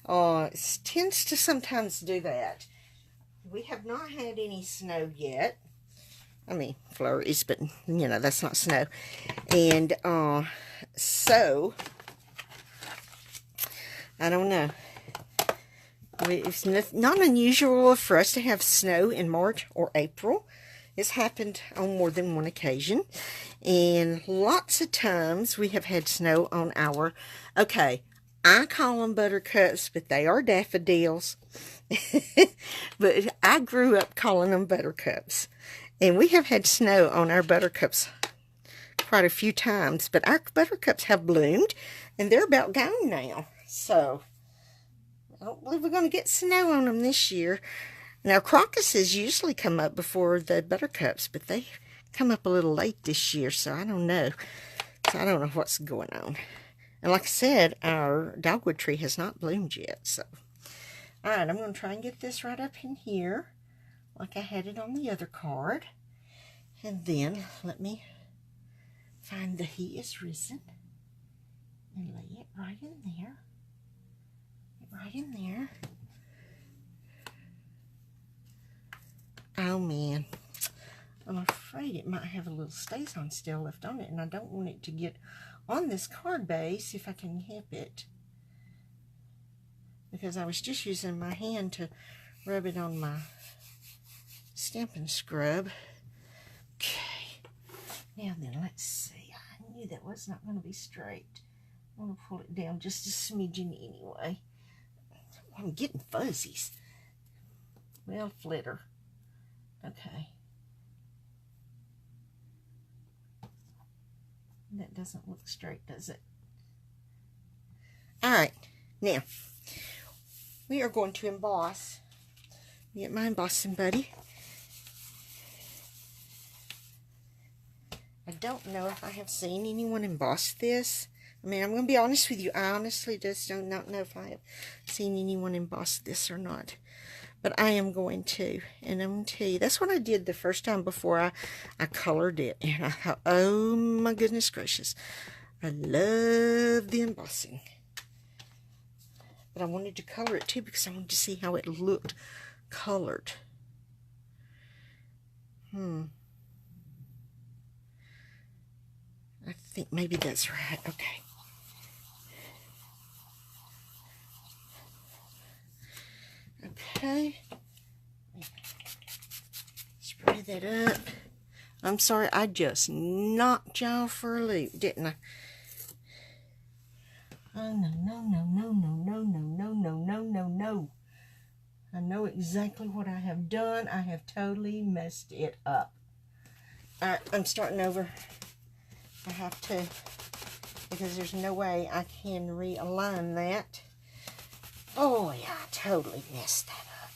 It tends to sometimes do that. We have not had any snow yet. I mean, flurries, but, you know, that's not snow. And, so, I don't know. It's not unusual for us to have snow in March or April. It's happened on more than one occasion. And lots of times we have had snow on our, okay, I call them buttercups, but they are daffodils. But I grew up calling them buttercups. And we have had snow on our buttercups quite a few times. But our buttercups have bloomed, and they're about gone now. So, I don't believe we're going to get snow on them this year. Now, crocuses usually come up before the buttercups, but they come up a little late this year, so I don't know. So I don't know what's going on. And like I said, our dogwood tree has not bloomed yet, so. All right, I'm going to try and get this right up in here, like I had it on the other card. And then, let me find the He Is Risen, and lay it right in there. Right in there. Oh man, I'm afraid it might have a little StazOn still left on it, and I don't want it to get on this card base if I can help it, because I was just using my hand to rub it on my Stampin' Scrub. Okay, now then, let's see. I knew that was not going to be straight. I'm going to pull it down just a smidgen anyway. I'm getting fuzzies. Well, flitter. Okay. That doesn't look straight, does it? Alright, now, we are going to emboss. Get my embossing buddy. I don't know if I have seen anyone emboss this. I mean, I'm going to be honest with you. I honestly just do not know if I have seen anyone emboss this or not. But I am going to. And I'm going to tell you, that's what I did the first time before I colored it. And I thought, oh my goodness gracious. I love the embossing. But I wanted to color it too because I wanted to see how it looked colored. I think maybe that's right. Okay. Okay. Spray that up. I'm sorry, I just knocked y'all for a loop, didn't I? Oh, no, no, no, no, no, no, no, no, no, no, no, no. I know exactly what I have done. I have totally messed it up. Alright, I'm starting over. I have to, because there's no way I can realign that. Oh yeah, I totally messed that up.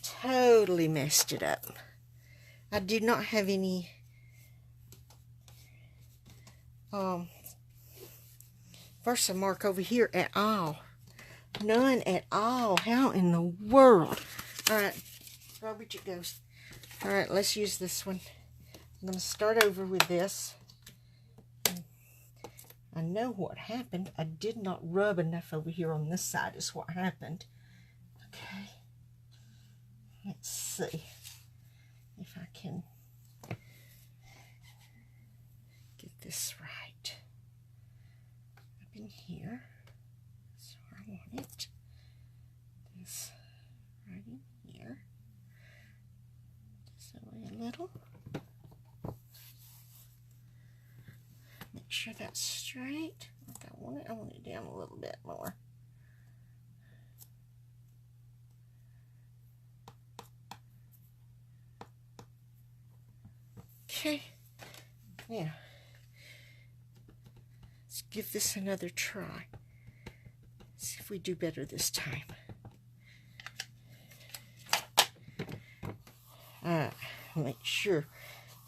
Totally messed it up. I did not have any Versamark over here at all. None at all. How in the world? Alright, Robert, it goes. Alright, let's use this one. I'm going to start over with this. I know what happened. I did not rub enough over here on this side is what happened. Okay. Let's see if I can get this right. Up in here. That's where I want it. This right in here. Just away a little. Make sure that's straight. Like I want it down a little bit more. Okay, now let's give this another try. See if we do better this time. Make sure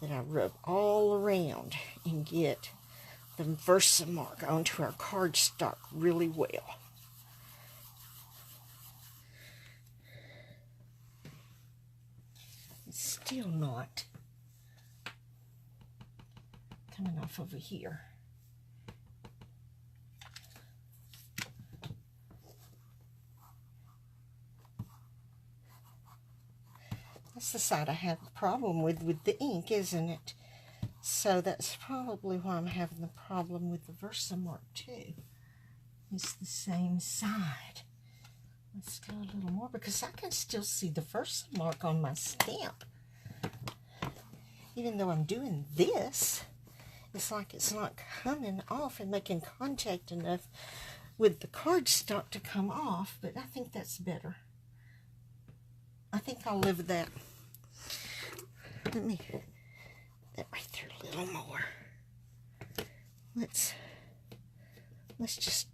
that I rub all around and get the Versamark onto our cardstock really well. It's still not coming off over here. That's the side I have a problem with the ink, isn't it? So that's probably why I'm having the problem with the Versamark too. It's the same side. Let's go a little more because I can still see the Versamark on my stamp. Even though I'm doing this, it's like it's not coming off and making contact enough with the cardstock to come off, but I think that's better. I think I'll live with that. Let me that right there a little more. Let's just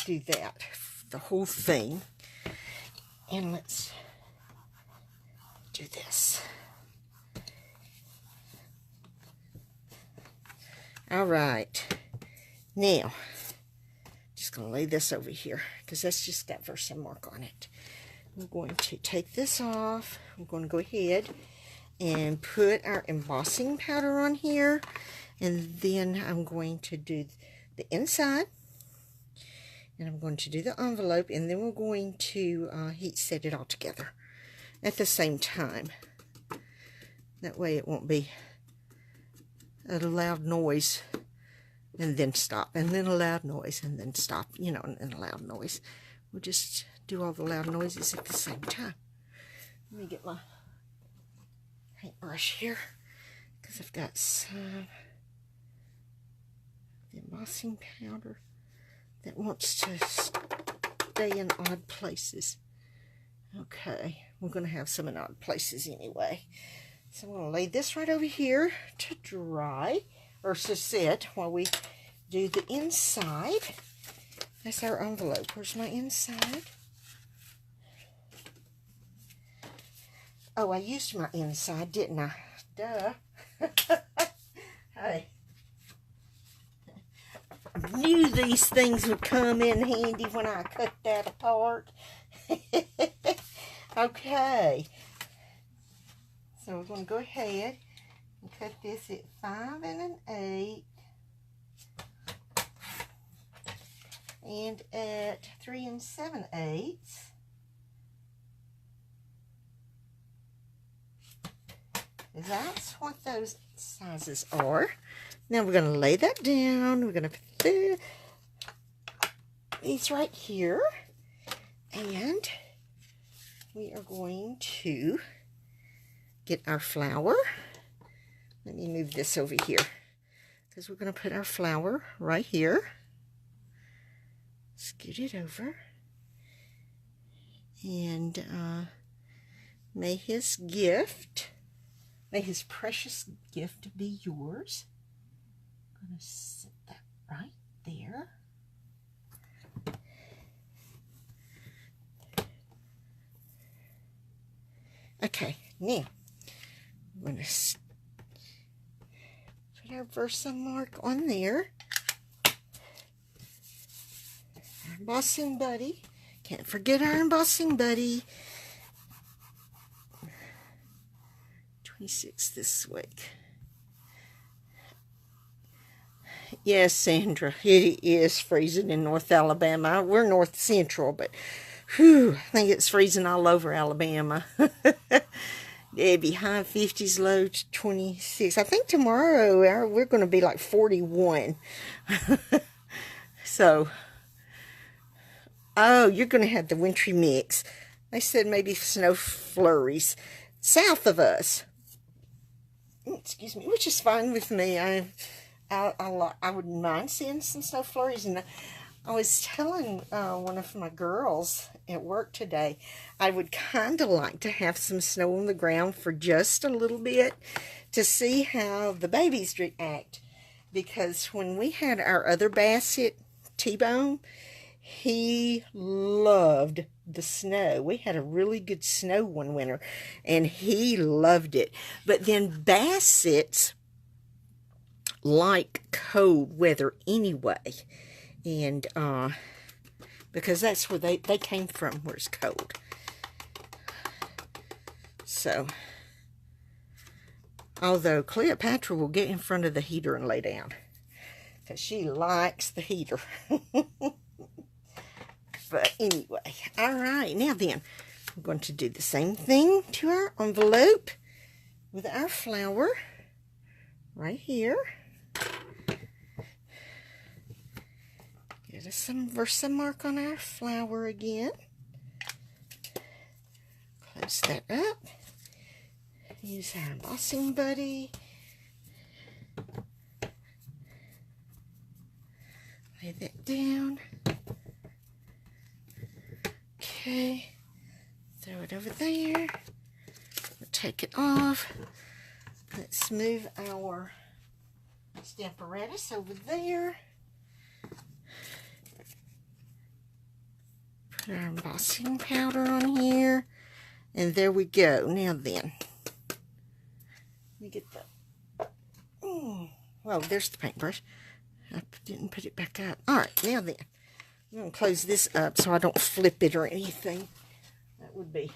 do that, the whole thing, and let's do this. All right, now just gonna lay this over here because that's just got Versamark on it. I'm going to take this off. I'm going to go ahead and put our embossing powder on here, and then I'm going to do the inside, and I'm going to do the envelope, and then we're going to heat set it all together at the same time. That way it won't be a loud noise and then stop, and then a loud noise and then stop, you know, and then a loud noise. We'll just do all the loud noises at the same time. Let me get my paintbrush here because I've got some embossing powder that wants to stay in odd places. Okay, we're going to have some in odd places anyway. So I'm going to lay this right over here to dry, or to sit, while we do the inside. That's our envelope. Where's my inside? Oh, I used my inside, didn't I? Duh. Hey. I knew these things would come in handy when I cut that apart. Okay. So we're going to go ahead and cut this at 5 1/8 and at 3 7/8. That's what those sizes are. Now we're going to lay that down. We're going to put these right here. And we are going to get our flower. Let me move this over here because we're going to put our flower right here. Scoot it over. And may his precious gift be yours. I'm going to set that right there. Okay, now I'm going to put our Versa mark on there. Our embossing buddy. Can't forget our embossing buddy. 26 this week. Yes, Sandra, it is freezing in North Alabama. We're North Central, but whew, I think it's freezing all over Alabama. It'd be high 50s, low 26. I think tomorrow we're going to be like 41. So, oh, you're going to have the wintry mix. They said maybe snow flurries south of us. Excuse me, which is fine with me. I wouldn't mind seeing some snow flurries. And I was telling one of my girls at work today, I would kind of like to have some snow on the ground for just a little bit to see how the babies react. Because when we had our other Basset, T-Bone, he loved the snow. We had a really good snow one winter, and he loved it. But then Bassets like cold weather anyway. And because that's where they came from, where it's cold. So, although Cleopatra will get in front of the heater and lay down, because she likes the heater. But anyway, all right, now then, we're going to do the same thing to our envelope with our flower right here. Get us some Versa mark on our flower again. Close that up. Use our embossing buddy. Lay that down. Okay. Throw it over there. We'll take it off. Let's move our stamparatus over there. Put our embossing powder on here. And there we go. Now then. Let me get the... well, there's the paintbrush. I didn't put it back up. Alright, now then. I'm going to close this up so I don't flip it or anything. That would be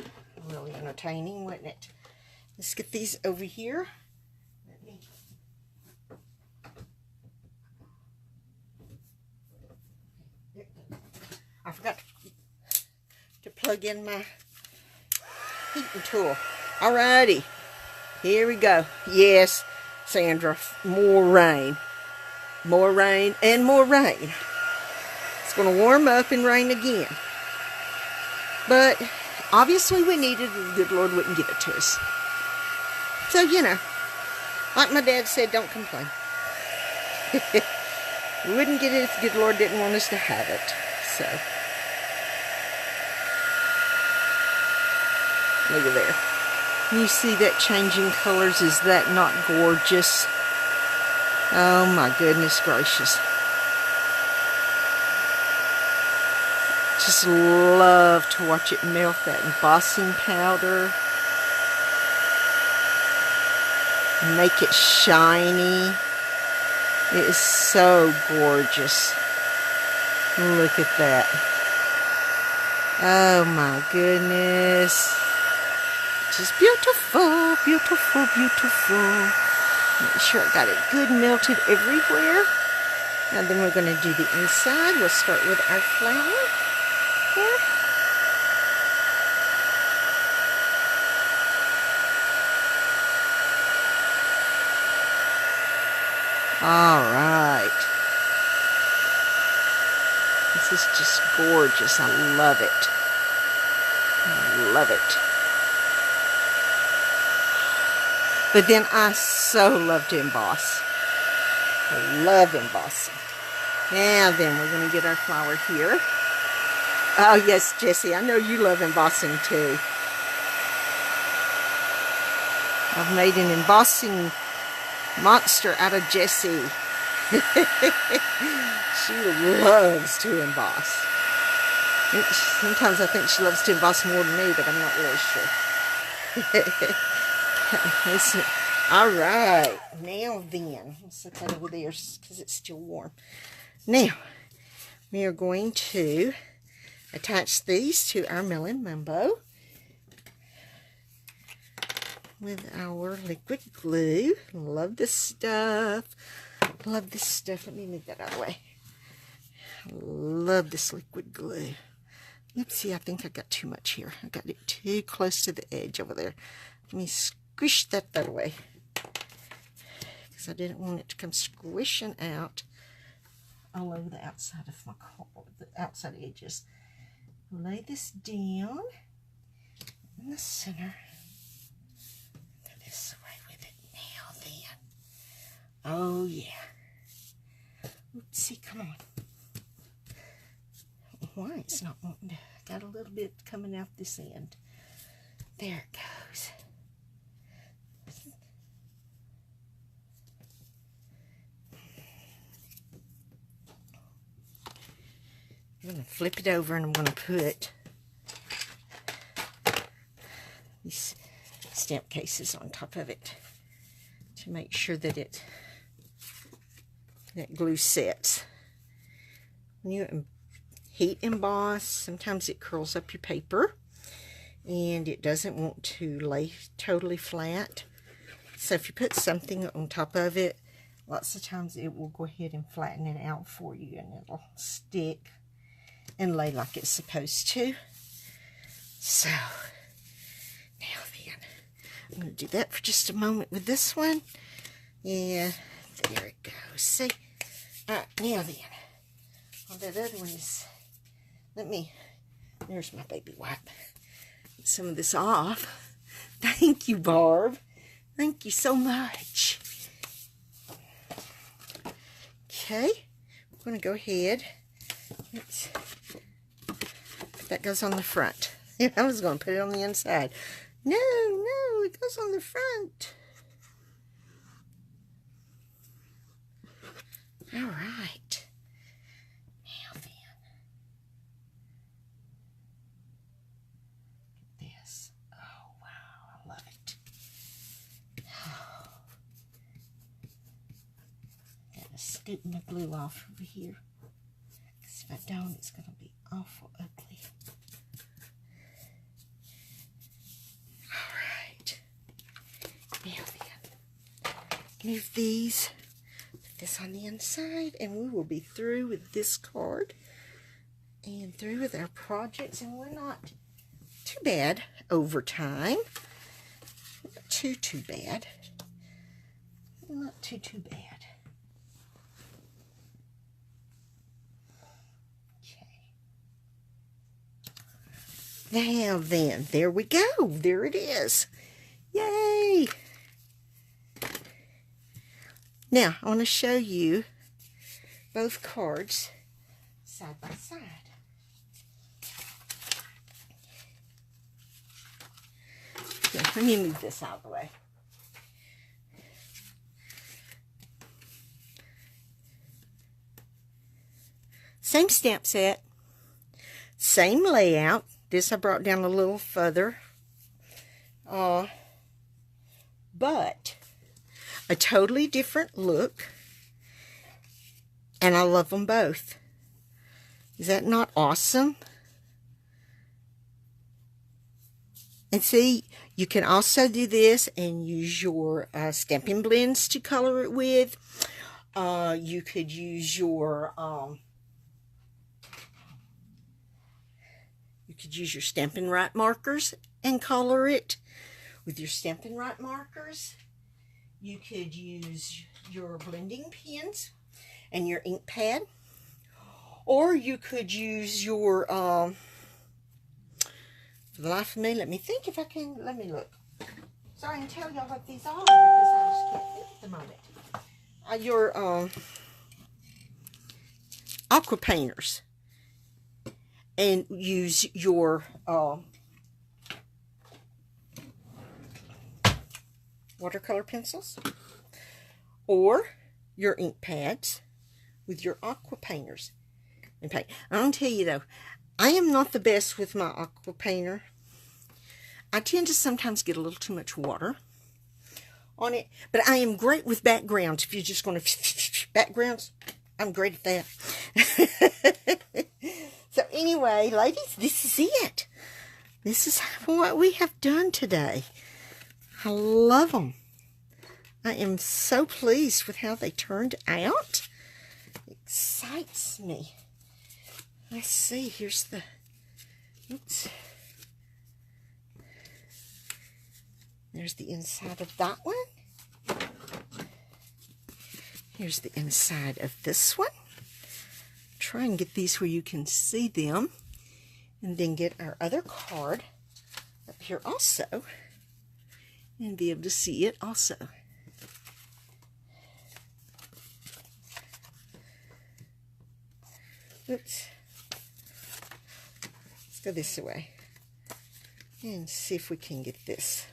really entertaining, wouldn't it? Let's get these over here. I forgot to plug in my heating tool. Alrighty. Here we go. Yes, Sandra, more rain. More rain and more rain. It's going to warm up and rain again. But obviously we need it, or the good Lord wouldn't give it to us. So, you know, like my dad said, don't complain. We wouldn't get it if the good Lord didn't want us to have it. So, look at there. You see that changing colors? Is that not gorgeous? Oh my goodness gracious. Just love to watch it melt that embossing powder. Make it shiny. It is so gorgeous. Look at that. Oh my goodness. Just beautiful, beautiful, beautiful. Make sure I got it good melted everywhere. Now then we're going to do the inside. We'll start with our flower. Here. All right. This is just gorgeous. I love it. I love it. But then I so love to emboss. I love embossing. Now then we're going to get our flower here. Oh, yes, Jessie, I know you love embossing too. I've made an embossing monster out of Jessie. She loves to emboss. Sometimes I think she loves to emboss more than me, but I'm not really sure. All right, now then, let's set that over there because it's still warm. Now, we are going to attach these to our melon mumbo with our liquid glue. Love this stuff. Love this stuff. Let me move that out of the way. Love this liquid glue. Oopsie, I think I got too much here. I got it too close to the edge over there. Let me squish that away, because I didn't want it to come squishing out all over the outside of my card, the outside edges. Lay this down in the center. Go this way with it. Now then. Oh yeah. Oopsie, come on. Why it's not wanting to. Got a little bit coming out this end. There it goes. I'm going to flip it over and I'm going to put these stamp cases on top of it to make sure that that glue sets. When you heat emboss, sometimes it curls up your paper and it doesn't want to lay totally flat. So if you put something on top of it, lots of times it will go ahead and flatten it out for you and it'll stick and lay like it's supposed to. So now then, I'm going to do that for just a moment with this one. Yeah, there it goes. See? Alright, now then, on that other one is, there's my baby wipe. Get some of this off. Thank you, Barb. Thank you so much. Okay, I'm going to go ahead. That goes on the front. I was going to put it on the inside. No, it goes on the front. All right. Now then. Look at this. Oh, wow. I love it. Oh. Gotta scoop my glue off over here. Because if I don't, it's going to be awful ugly. Now then, move these, put this on the inside, and we will be through with this card and through with our projects. And we're not too bad over time. Not too bad. Not too bad. Okay. Now then, there we go. There it is. Yay! Now, I want to show you both cards side by side. Okay, let me move this out of the way. Same stamp set, same layout. This I brought down a little further. But a totally different look, and I love them both. Is that not awesome? And see, you can also do this and use your Stampin' Blends to color it with. You could use your Stampin' Right markers and color it with your Stampin' Right markers. You could use your blending pens and your ink pad, or you could use your for the life of me, let me think if I can. Let me look so I can tell y'all what these are, because I just can't think at the moment. Your aqua painters, and use your watercolor pencils or your ink pads with your aqua painters and paint. I'll tell you though, I am not the best with my aqua painter. I tend to sometimes get a little too much water on it, but I am great with backgrounds. If you're just going to backgrounds, I'm great at that. So anyway, ladies, this is it. This is what we have done today. I love them. I am so pleased with how they turned out. It excites me. Let's see, here's the, oops. There's the inside of that one. Here's the inside of this one. Try and get these where you can see them. And then get our other card up here also. And be able to see it also. Oops. Let's go this way. And see if we can get this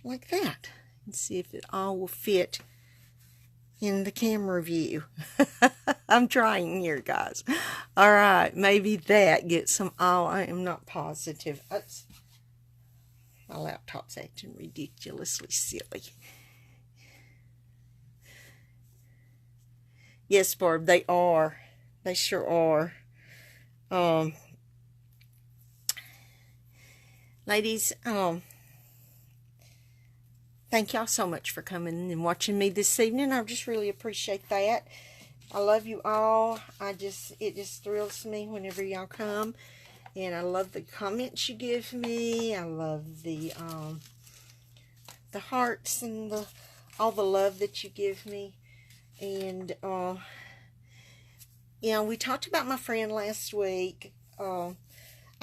like that. And see if it all will fit in the camera view. I'm trying here, guys. All right, maybe that gets some. Oh, I am not positive. Oops. My laptop's acting ridiculously silly. Yes, Barb, they are. They sure are. Ladies, thank y'all so much for coming and watching me this evening. I just really appreciate that. I love you all. It just thrills me whenever y'all come. And I love the comments you give me. I love the hearts and all the love that you give me. And you know, we talked about my friend last week. I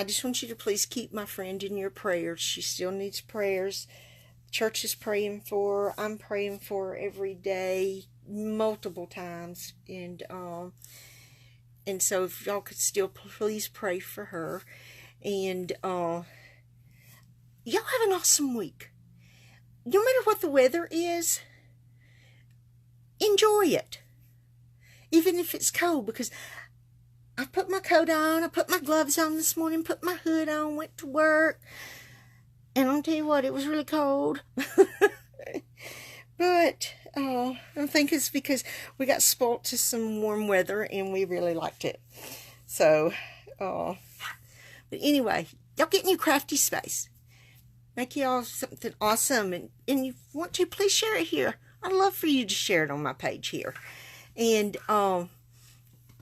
just want you to please keep my friend in your prayers. She still needs prayers. Church is praying for her. I'm praying for her every day, multiple times. And so if y'all could still please pray for her. And y'all have an awesome week. No matter what the weather is, enjoy it. Even if it's cold, because I put my coat on, I put my gloves on this morning, put my hood on, went to work. And I'll tell you what, it was really cold. But I think it's because we got spoilt to some warm weather and we really liked it. So, but anyway, y'all get in your crafty space. Make y'all something awesome. And you want to, please share it here. I'd love for you to share it on my page here. And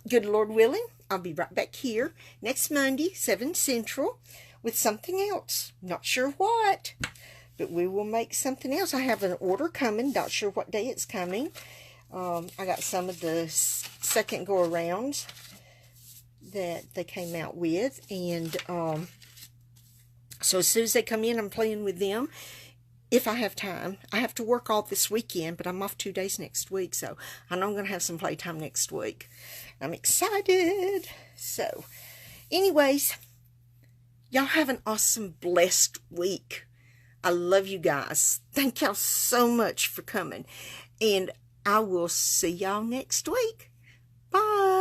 good Lord willing, I'll be right back here next Monday, 7 Central, with something else. Not sure what, but we will make something else. I have an order coming. Not sure what day it's coming. I got some of the second go-arounds that they came out with. And so as soon as they come in, I'm playing with them. If I have time. I have to work all this weekend, but I'm off 2 days next week, so I know I'm going to have some playtime next week. I'm excited. So, anyways, y'all have an awesome, blessed week. I love you guys. Thank y'all so much for coming, and I will see y'all next week. Bye.